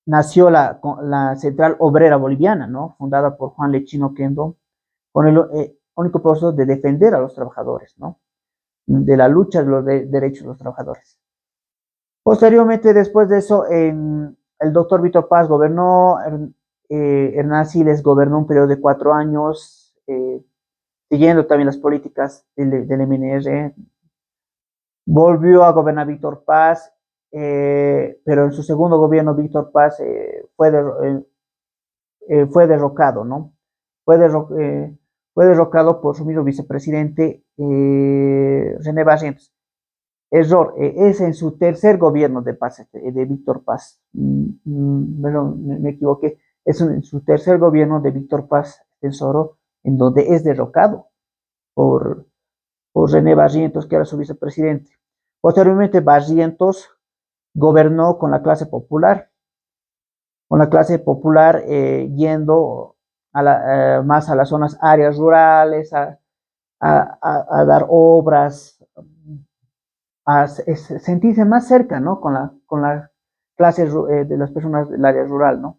nació la Central Obrera Boliviana, ¿no? Fundada por Juan Lechino Quendo, con el único propósito de defender a los trabajadores, ¿no? De la lucha de los derechos de los trabajadores. Posteriormente, después de eso, el doctor Víctor Paz gobernó, Hernán Siles gobernó un periodo de 4 años, siguiendo también las políticas del MNR. Volvió a gobernar Víctor Paz, pero en su segundo gobierno Víctor Paz fue derrocado, ¿no? Fue, derro fue derrocado por su mismo vicepresidente, René Barrientos. Error, es en su tercer gobierno de Paz, de Víctor Paz. Me equivoqué. Es en su tercer gobierno de Víctor Paz Tensoro, en donde es derrocado por, por René Barrientos, que era su vicepresidente. Posteriormente, Barrientos gobernó con la clase popular yendo más a las zonas áreas rurales, a dar obras, sentirse más cerca, ¿no? Con la clase de las personas del área rural, ¿no?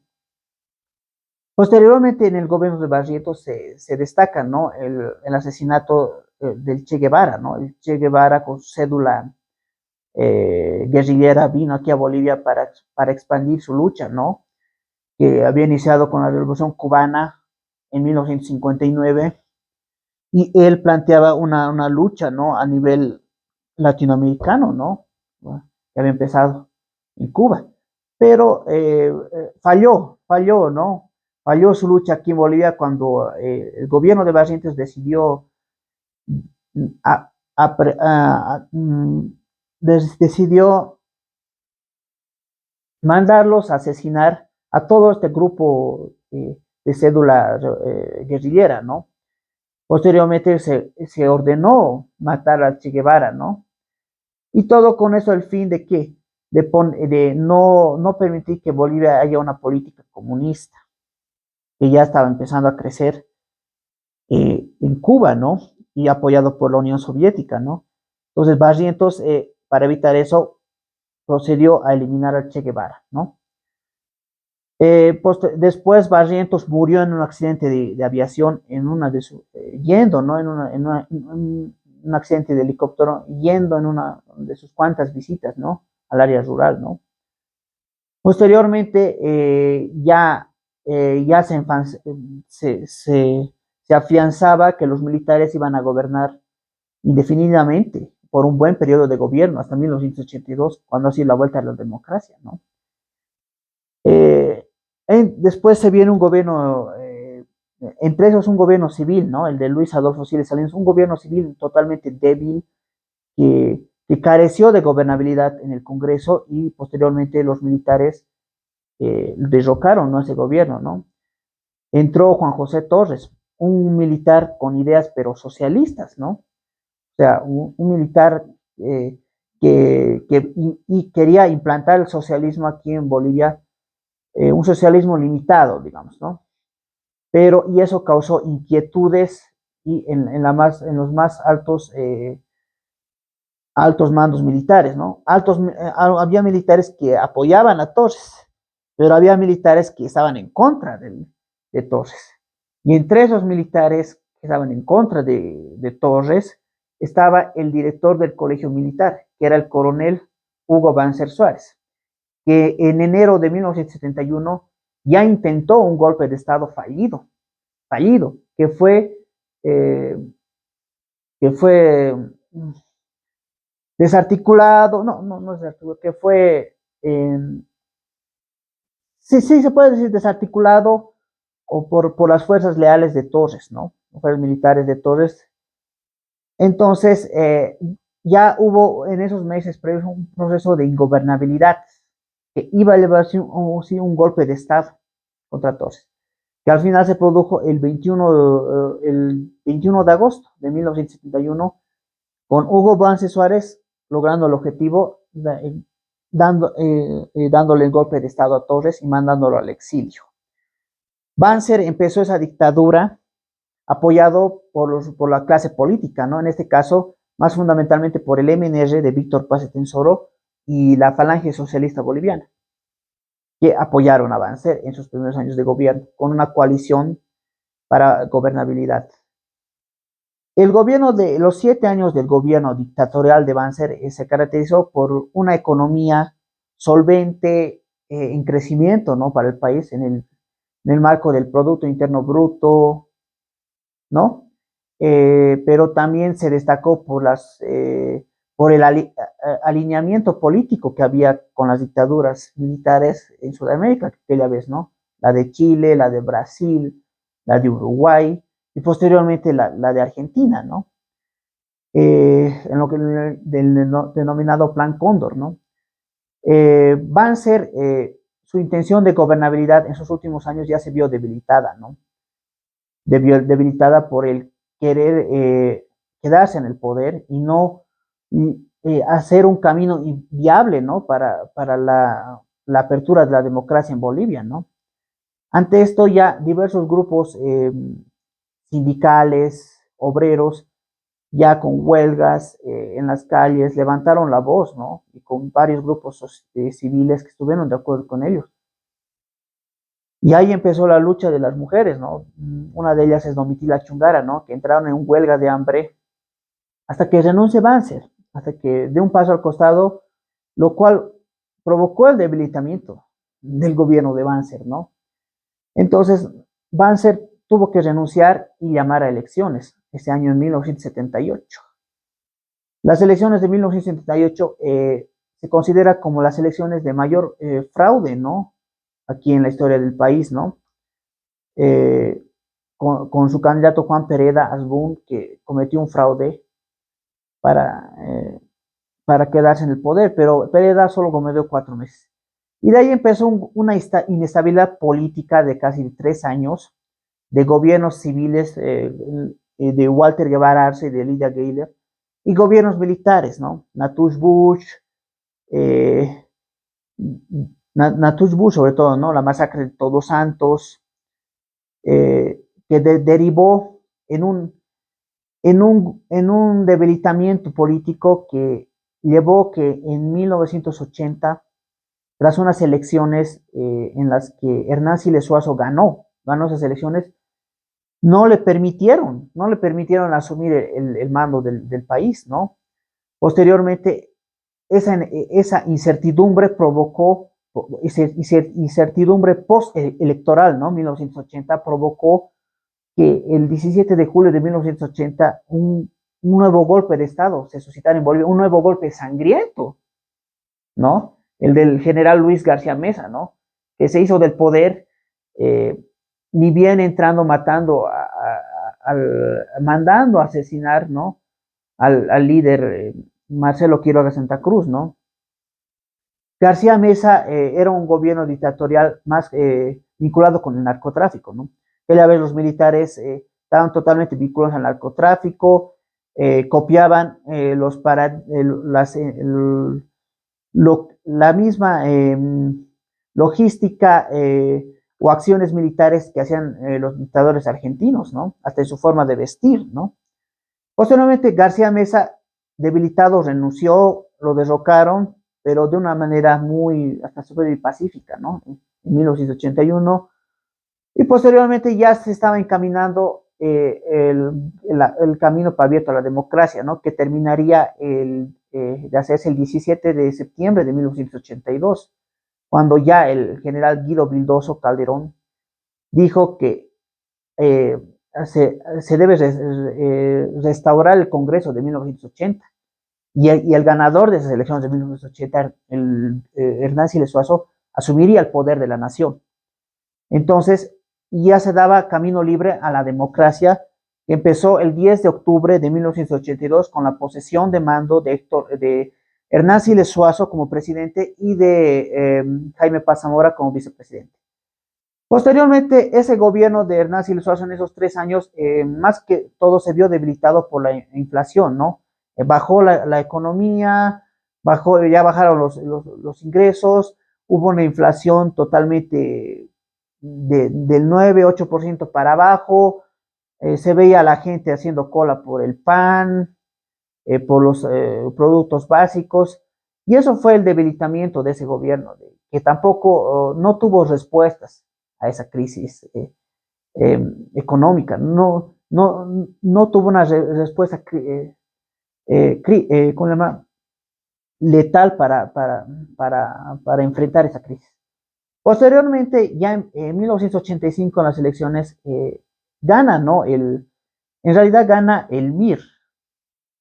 Posteriormente, en el gobierno de Barrientos se destaca, ¿no? El asesinato del Che Guevara, ¿no? El Che Guevara con su cédula guerrillera vino aquí a Bolivia para expandir su lucha, ¿no? Que había iniciado con la Revolución Cubana en 1959 y él planteaba una lucha, ¿no? A nivel latinoamericano, ¿no? Bueno, que había empezado en Cuba, pero falló, ¿no? Falló su lucha aquí en Bolivia cuando el gobierno de Barrientos decidió a, a, decidió mandarlos a asesinar a todo este grupo de cédula guerrillera, ¿no? Posteriormente se ordenó matar al Che Guevara, ¿no? Y todo con eso el fin de qué? De no permitir que Bolivia haya una política comunista, que ya estaba empezando a crecer en Cuba, ¿no? Y apoyado por la Unión Soviética, ¿no? Entonces Barrientos, para evitar eso, procedió a eliminar al Che Guevara, ¿no? Después Barrientos murió en un accidente de aviación en una de sus, yendo, ¿no? En un accidente de helicóptero, yendo en una de sus cuantas visitas, ¿no? Al área rural, ¿no? Posteriormente, ya se afianzaba que los militares iban a gobernar indefinidamente por un buen periodo de gobierno, hasta 1982, cuando ha sido la vuelta a la democracia, ¿no? Eh, Después se viene un gobierno, entre esos un gobierno civil, ¿no? El de Luis Adolfo Siles Salinas, un gobierno civil totalmente débil que careció de gobernabilidad en el Congreso y posteriormente los militares derrocaron, ¿no? Ese gobierno, ¿no? Entró Juan José Torres, un militar con ideas pero socialistas, ¿no? O sea, un militar y quería implantar el socialismo aquí en Bolivia, un socialismo limitado, digamos, ¿no? Y eso causó inquietudes y en los más altos mandos militares, ¿no? Había militares que apoyaban a Torres, pero había militares que estaban en contra de Torres. Y entre esos militares que estaban en contra de Torres estaba el director del colegio militar, que era el coronel Hugo Banzer Suárez, que en enero de 1971 ya intentó un golpe de Estado fallido, eh, que fue desarticulado, no es desarticulado, que fue, sí, sí, se puede decir desarticulado o por las fuerzas leales de Torres, ¿no? Fuerzas militares de Torres. Entonces, ya hubo en esos meses previos un proceso de ingobernabilidad que iba a elevarse un golpe de Estado contra Torres, que al final se produjo el 21 de agosto de 1971 con Hugo Banze Suárez logrando el objetivo, dándole el golpe de Estado a Torres y mandándolo al exilio. Banzer empezó esa dictadura apoyado por la clase política, ¿no? En este caso, más fundamentalmente por el MNR de Víctor Paz Tensoro y la Falange Socialista Boliviana, que apoyaron a Banzer en sus primeros años de gobierno con una coalición para gobernabilidad. Los 7 años del gobierno dictatorial de Banzer se caracterizó por una economía solvente, en crecimiento, ¿no? Para el país en el marco del Producto Interno Bruto, ¿no? Pero también se destacó por el alineamiento político que había con las dictaduras militares en Sudamérica, aquella vez, ¿no? La de Chile, la de Brasil, la de Uruguay y posteriormente la de Argentina, ¿no? en lo que del denominado Plan Cóndor, ¿no? Banzer, su intención de gobernabilidad en sus últimos años ya se vio debilitada, ¿no? Debilitada por el querer quedarse en el poder y no hacer un camino viable, ¿no? Para la apertura de la democracia en Bolivia, ¿no? Ante esto ya diversos grupos sindicales, obreros, ya con huelgas en las calles, levantaron la voz, ¿no? Y con varios grupos civiles que estuvieron de acuerdo con ellos. Y ahí empezó la lucha de las mujeres, ¿no? Una de ellas es Domitila Chungara, ¿no? Que entraron en huelga de hambre hasta que renuncie Banzer, hasta que dé un paso al costado, lo cual provocó el debilitamiento del gobierno de Banzer, ¿no? Entonces, Banzer tuvo que renunciar y llamar a elecciones ese año en 1978. Las elecciones de 1978 se considera como las elecciones de mayor fraude, ¿no? Aquí en la historia del país, ¿no? Eh, con su candidato Juan Pereda Asbun, que cometió un fraude para, para quedarse en el poder, pero Pereda solo gobernó 4 meses. Y de ahí empezó una inestabilidad política de casi 3 años, de gobiernos civiles de Walter Guevara Arce y de Lydia Gayler, y gobiernos militares, ¿no? Natush Bush, eh, Natush Bush sobre todo, ¿no? La masacre de Todos Santos, que derivó en un debilitamiento político que llevó que en 1980, tras unas elecciones en las que Hernán Siles Suazo ganó esas elecciones, no le permitieron asumir el mando del país, ¿no? Posteriormente, esa incertidumbre provocó, incertidumbre post-electoral, ¿no? 1980 provocó que el 17 de julio de 1980 un nuevo golpe de Estado se suscitara en Bolivia, un nuevo golpe sangriento, ¿no? El del general Luis García Meza, ¿no? Que se hizo del poder, eh, ni bien entrando, matando, mandando a asesinar, ¿no? Al líder Marcelo Quiroga Santa Cruz, ¿no? García Meza era un gobierno dictatorial más vinculado con el narcotráfico, ¿no? Aquella vez los militares estaban totalmente vinculados al narcotráfico, copiaban la misma logística o acciones militares que hacían los dictadores argentinos, ¿no? Hasta en su forma de vestir, ¿no? Posteriormente, García Meza, debilitado, renunció, lo derrocaron, pero de una manera muy, hasta súper pacífica, ¿no? En 1981. Y posteriormente ya se estaba encaminando el camino para abierto a la democracia, ¿no? Que terminaría de hacerse el 17 de septiembre de 1982, cuando ya el general Guido Vildoso Calderón dijo que eh, se debe restaurar el Congreso de 1980. Y el ganador de esas elecciones de 1980, Hernán Siles Suazo, asumiría el poder de la nación. Entonces, ya se daba camino libre a la democracia, que empezó el 10 de octubre de 1982 con la posesión de mando de Hernán Siles Suazo como presidente y de Jaime Paz Zamora como vicepresidente. Posteriormente, ese gobierno de Hernán Siles Suazo en esos 3 años, más que todo se vio debilitado por la inflación, ¿no? Bajó la economía, ya bajaron los ingresos, hubo una inflación totalmente del 9-8% para abajo, se veía a la gente haciendo cola por el pan, por los productos básicos, y eso fue el debilitamiento de ese gobierno, que tampoco no tuvo respuestas a esa crisis económica, no tuvo una respuesta ¿cómo se llama? Letal para enfrentar esa crisis. Posteriormente, ya en 1985, en las elecciones, gana, ¿no? En realidad gana el MIR,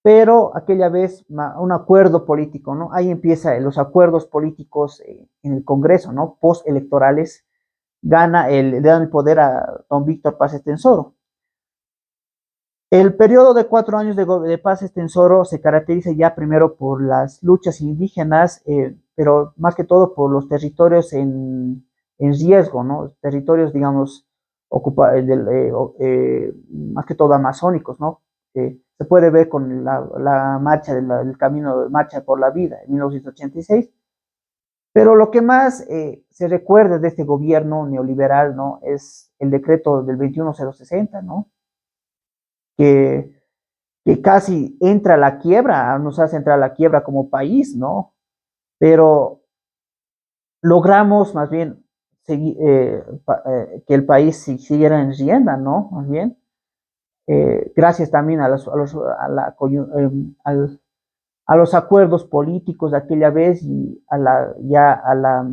pero aquella vez un acuerdo político, ¿no? Ahí empiezan los acuerdos políticos en el Congreso, ¿no? Postelectorales, le dan el poder a don Víctor Paz Estensoro. El periodo de 4 años de paz extensoro se caracteriza ya primero por las luchas indígenas, pero más que todo por los territorios en riesgo, ¿no? Territorios, digamos, más que todo amazónicos, ¿no? Se puede ver con la marcha del camino de marcha por la vida en 1986. Pero lo que más se recuerda de este gobierno neoliberal, ¿no? Es el decreto del 21060, ¿no? Que casi entra a la quiebra, nos hace entrar a la quiebra como país, ¿no? Pero logramos más bien que el país siguiera en rienda, ¿no? Más bien, gracias también a los acuerdos políticos de aquella vez y a la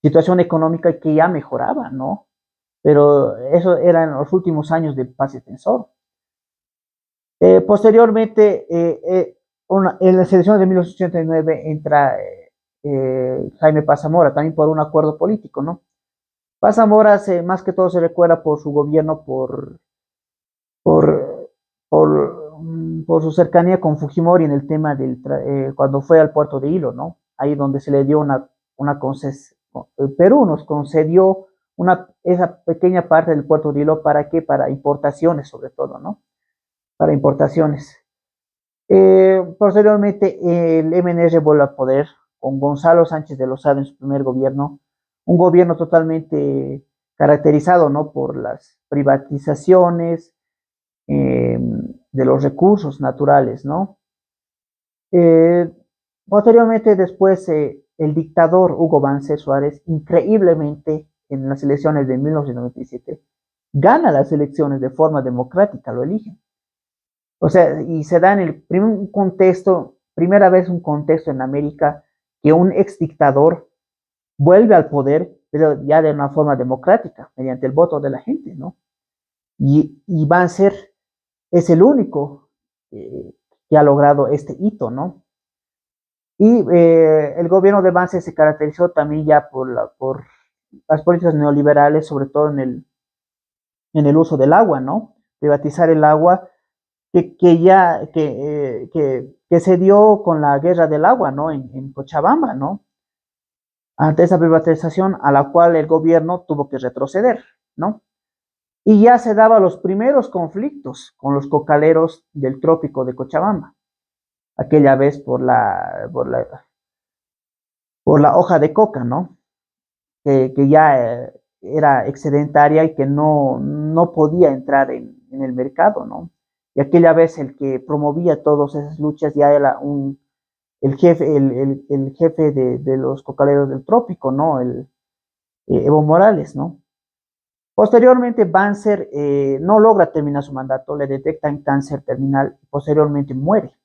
situación económica que ya mejoraba, ¿no? Pero eso era en los últimos años de paz extensor. Posteriormente, en las elecciones de 1989 entra Jaime Paz Zamora, también por un acuerdo político, ¿no? Paz Zamora más que todo se recuerda por su gobierno, por, por su cercanía con Fujimori en el tema cuando fue al puerto de Hilo, ¿no? Ahí donde se le dio una concesión, Perú nos concedió esa pequeña parte del puerto de Hilo, ¿para qué? Para importaciones sobre todo, ¿no? Para importaciones. Posteriormente, el MNR vuelve a poder con Gonzalo Sánchez de Lozada en su primer gobierno, un gobierno totalmente caracterizado, ¿no? Por las privatizaciones de los recursos naturales, ¿no? Eh, Posteriormente, después, el dictador Hugo Banzer Suárez, increíblemente, en las elecciones de 1997, gana las elecciones de forma democrática, lo eligen. O sea, y se da en el primer contexto, primera vez un contexto en América que un ex dictador vuelve al poder, pero ya de una forma democrática, mediante el voto de la gente, ¿no? Y Banzer es el único que ha logrado este hito, ¿no? Y el gobierno de Banzer se caracterizó también ya por las políticas neoliberales, sobre todo en el uso del agua, ¿no? Privatizar el agua que se dio con la guerra del agua, ¿no? En Cochabamba, ¿no? Ante esa privatización a la cual el gobierno tuvo que retroceder, ¿no? Y ya se daban los primeros conflictos con los cocaleros del trópico de Cochabamba, aquella vez por la hoja de coca, ¿no? Que ya era excedentaria y que no podía entrar en el mercado, ¿no? Y aquella vez el que promovía todas esas luchas ya era el jefe de los cocaleros del trópico, ¿no? Evo Morales, ¿no? Posteriormente, Banzer no logra terminar su mandato, le detectan cáncer terminal y posteriormente muere.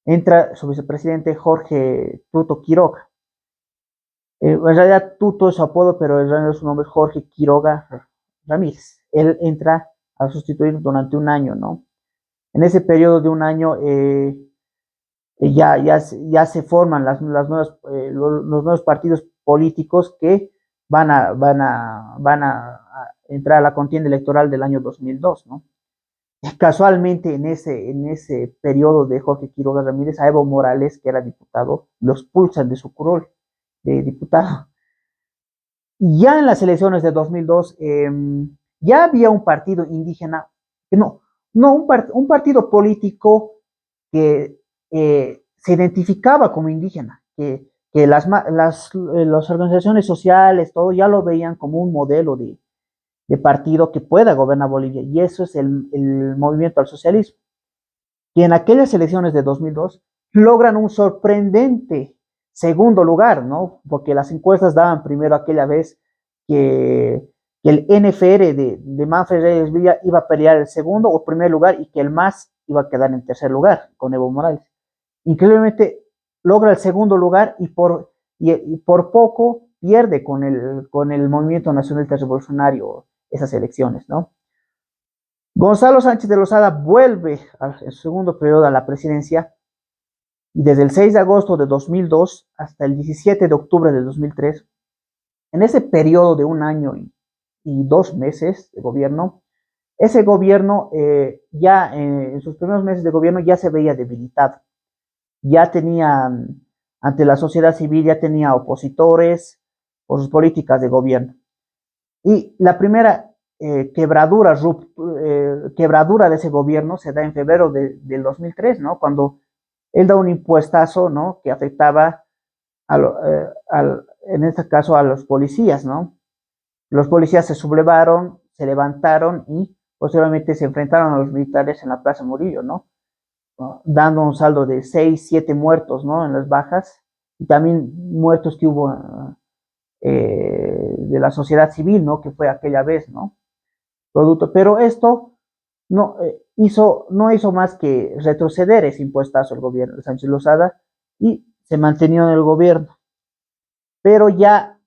Entra su vicepresidente Jorge Tuto Quiroga. En realidad Tuto es su apodo, pero en realidad su nombre es Jorge Quiroga Ramírez. Él entra a sustituir durante un año, ¿no? En ese periodo de un año ya se forman los nuevos partidos políticos que van a entrar a la contienda electoral del año 2002, ¿no? Casualmente en ese periodo de Jorge Quiroga Ramírez, a Evo Morales, que era diputado, los expulsan de su curul de diputado. Y ya en las elecciones de 2002, ya había un partido indígena, que no un partido político que se identificaba como indígena, que las organizaciones sociales, todo ya lo veían como un modelo de partido que pueda gobernar Bolivia, y eso es el movimiento al socialismo, que en aquellas elecciones de 2002 logran un sorprendente segundo lugar, ¿no? Porque las encuestas daban primero aquella vez que, que el NFR de Manfred Reyes Villa iba a pelear el segundo o primer lugar y que el MAS iba a quedar en tercer lugar con Evo Morales. Increíblemente logra el segundo lugar y por poco pierde con el Movimiento Nacional Revolucionario esas elecciones, ¿no? Gonzalo Sánchez de Lozada vuelve en su segundo periodo a la presidencia y desde el 6 de agosto de 2002 hasta el 17 de octubre de 2003, en ese periodo de un año y 2 meses de gobierno, ese gobierno ya en sus primeros meses de gobierno ya se veía debilitado, ya tenía ante la sociedad civil, ya tenía opositores por sus políticas de gobierno. Y la primera quebradura de ese gobierno se da en febrero del 2003, ¿no? Cuando él da un impuestazo, ¿no? Que afectaba en este caso a los policías, ¿no? Los policías se sublevaron, se levantaron y posteriormente se enfrentaron a los militares en la Plaza Murillo, ¿no? Dando un saldo de 6, 7 muertos, ¿no? En las bajas y también muertos que hubo de la sociedad civil, ¿no? Que fue aquella vez, ¿no? Pero esto no hizo más que retroceder ese impuestazo al gobierno de Sánchez Lozada y se mantenía en el gobierno. Pero ya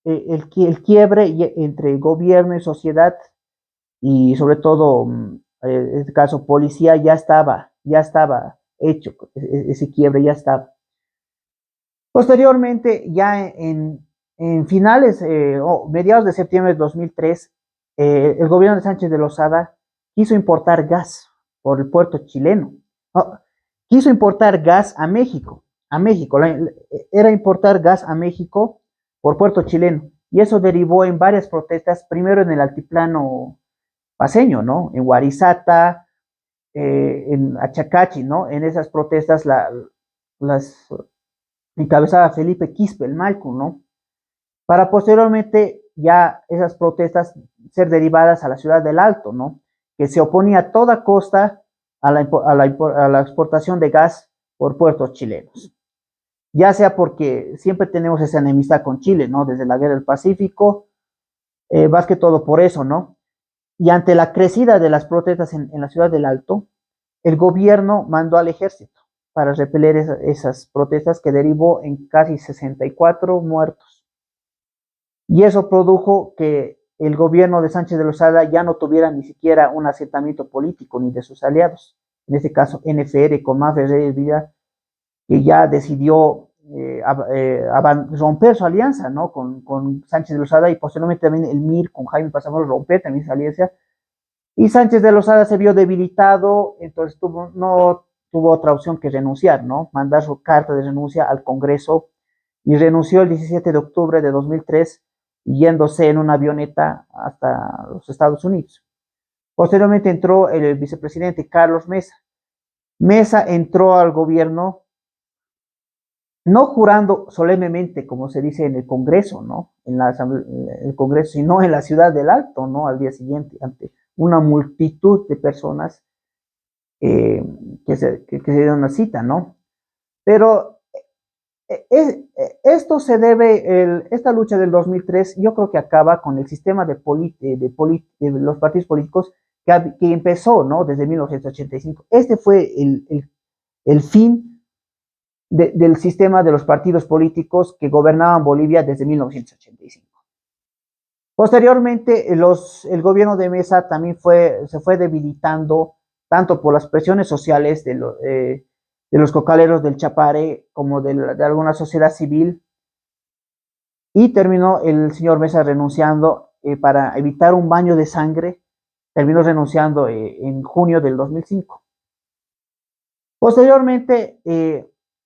el quiebre entre gobierno y sociedad y sobre todo, en este caso, policía, ya estaba hecho, ese quiebre ya estaba. Posteriormente, ya en finales o mediados de septiembre de 2003, el gobierno de Sánchez de Lozada quiso importar gas por el puerto chileno. No, quiso importar gas a México, era importar gas a México por puerto chileno. Y eso derivó en varias protestas, primero en el altiplano paseño, ¿no? En Guarizata, en Achacachi, ¿no? En esas protestas las encabezaba Felipe Quispe, el Malco, ¿no? Para posteriormente ya esas protestas ser derivadas a la ciudad del Alto, ¿no? Que se oponía a toda costa a la exportación de gas por puertos chilenos. Ya sea porque siempre tenemos esa enemistad con Chile, ¿no? Desde la guerra del Pacífico, más que todo por eso, ¿no? Y ante la crecida de las protestas en la ciudad del Alto, el gobierno mandó al ejército para repeler esas protestas que derivó en casi 64 muertos. Y eso produjo que el gobierno de Sánchez de Lozada ya no tuviera ni siquiera un asentamiento político ni de sus aliados. En este caso, NFR con Manfred Reyes Villa, que ya decidió romper su alianza, ¿no? Con Sánchez de Lozada y posteriormente también el MIR con Jaime Pasamoro romper también su alianza. Y Sánchez de Lozada se vio debilitado, entonces no tuvo otra opción que renunciar, ¿no? Mandar su carta de renuncia al Congreso y renunció el 17 de octubre de 2003 yéndose en una avioneta hasta los Estados Unidos. Posteriormente entró el vicepresidente Carlos Mesa. Mesa entró al gobierno no jurando solemnemente, como se dice en el Congreso, ¿no? En el Congreso, sino en la ciudad del Alto, ¿no? Al día siguiente, ante una multitud de personas eh, que se dieron una cita, ¿no? Pero esto se debe, esta lucha del 2003, yo creo que acaba con el sistema de los partidos políticos que empezó, ¿no? Desde 1985. Este fue el fin del sistema de los partidos políticos que gobernaban Bolivia desde 1985. Posteriormente, el gobierno de Mesa también se fue debilitando tanto por las presiones sociales de los cocaleros del Chapare como de alguna sociedad civil y terminó el señor Mesa renunciando para evitar un baño de sangre, terminó renunciando en junio del 2005. Posteriormente,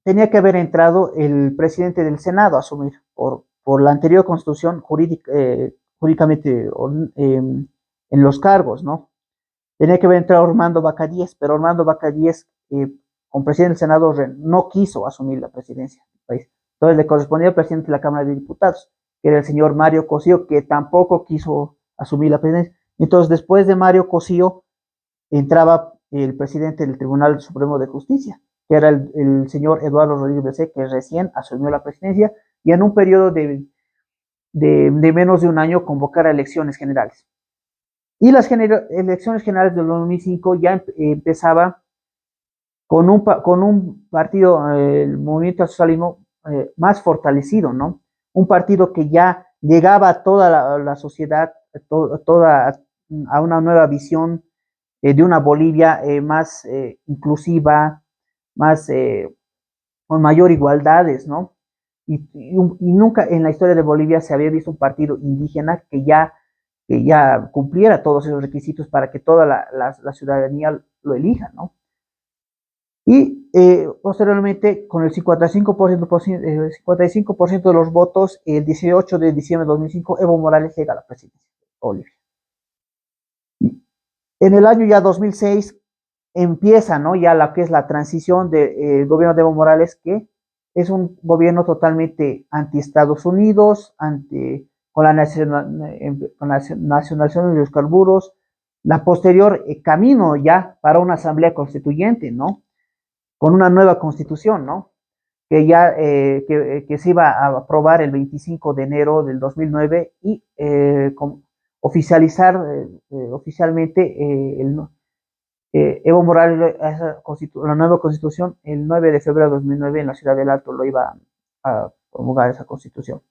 tenía que haber entrado el presidente del Senado a asumir por la anterior constitución jurídicamente en los cargos, ¿no? Tenía que haber entrado Armando Bacadíes, pero Armando Bacadíes, como presidente del Senado, no quiso asumir la presidencia del país. Entonces le correspondía al presidente de la Cámara de Diputados, que era el señor Mario Cosío, que tampoco quiso asumir la presidencia. Entonces, después de Mario Cosío, entraba el presidente del Tribunal Supremo de Justicia, que era el señor Eduardo Rodríguez Becé, que recién asumió la presidencia y en un periodo de menos de un año convocar a elecciones generales. Y las elecciones generales del 2005 ya empezaba con un partido, el Movimiento al Socialismo, más fortalecido, ¿no? Un partido que ya llegaba a toda la sociedad, a una nueva visión de una Bolivia más inclusiva, más con mayor igualdades, ¿no? Y nunca en la historia de Bolivia se había visto un partido indígena que ya que ya cumpliera todos esos requisitos para que toda la ciudadanía lo elija, ¿no? Y posteriormente, con el 55% de los votos, el 18 de diciembre de 2005, Evo Morales llega a la presidencia de Bolivia. En el año ya 2006 empieza, ¿no? Ya la que es la transición del gobierno de Evo Morales, que es un gobierno totalmente anti Estados Unidos, con la nacionalización de los carburos, la posterior camino ya para una asamblea constituyente, ¿no? Con una nueva constitución, ¿no? Que ya que se iba a aprobar el 25 de enero del 2009 y oficializar oficialmente Evo Morales, la nueva constitución, el 9 de febrero de 2009 en la ciudad del Alto lo iba a promulgar esa constitución.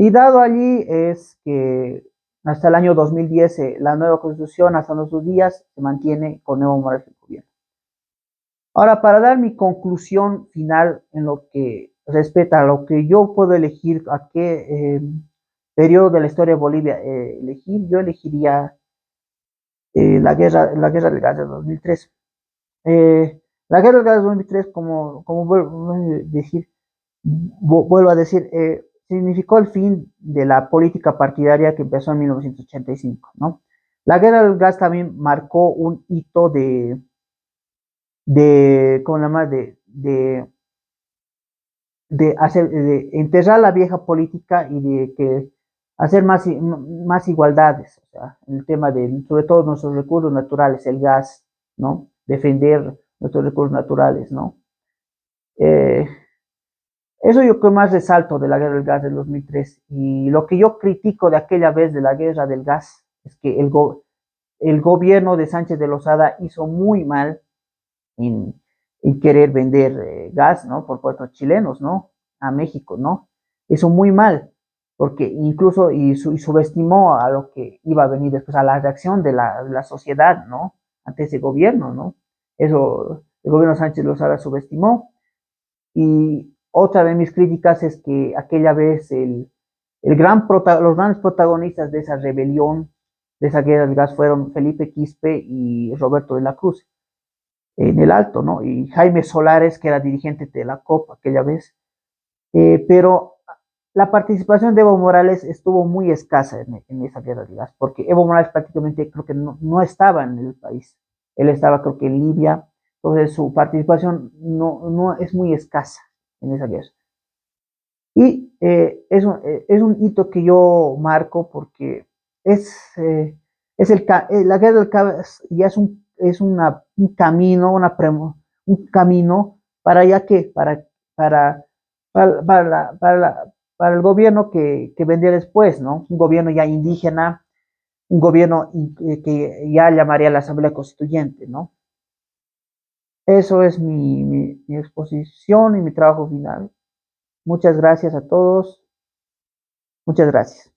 Y dado allí es que hasta el año 2010 la nueva constitución hasta nuestros días se mantiene con Evo Morales en el gobierno. Ahora, para dar mi conclusión final en lo que respecta a lo que yo puedo elegir, a qué periodo de la historia de Bolivia elegir, yo elegiría la guerra del gas de 2003. La guerra del gas de 2003, como vuelvo a decir, significó el fin de la política partidaria que empezó en 1985, ¿no? La guerra del gas también marcó un hito ¿cómo se llama? De enterrar la vieja política y de que hacer más igualdades, o sea, en el tema de, sobre todo nuestros recursos naturales, el gas, ¿no? Defender nuestros recursos naturales, ¿no? Eh, Eso yo que más resalto de la guerra del gas del 2003 y lo que yo critico de aquella vez de la guerra del gas es que el gobierno de Sánchez de Lozada hizo muy mal en, en querer vender gas, ¿no? Por puertos chilenos, ¿no? A México, ¿no? Hizo muy mal, porque incluso y subestimó a lo que iba a venir después, a la reacción de la sociedad, ¿no? Ante ese gobierno, ¿no? Eso el gobierno Sánchez Lozada subestimó. Y otra de mis críticas es que aquella vez los grandes protagonistas de esa rebelión, de esa guerra del gas, fueron Felipe Quispe y Roberto de la Cruz en el Alto, ¿no? Y Jaime Solares, que era dirigente de la COP aquella vez. Pero la participación de Evo Morales estuvo muy escasa en esa guerra de gas, porque Evo Morales prácticamente creo que no estaba en el país. Él estaba creo que en Libia, entonces su participación no es muy escasa en esa guerra. Y es un hito que yo marco porque es, la guerra del gas ya un camino, un camino para ya que, para el gobierno que vendría después, ¿no? Un gobierno ya indígena, un gobierno que ya llamaría la Asamblea Constituyente, ¿no? Eso es mi exposición y mi trabajo final. Muchas gracias a todos. Muchas gracias.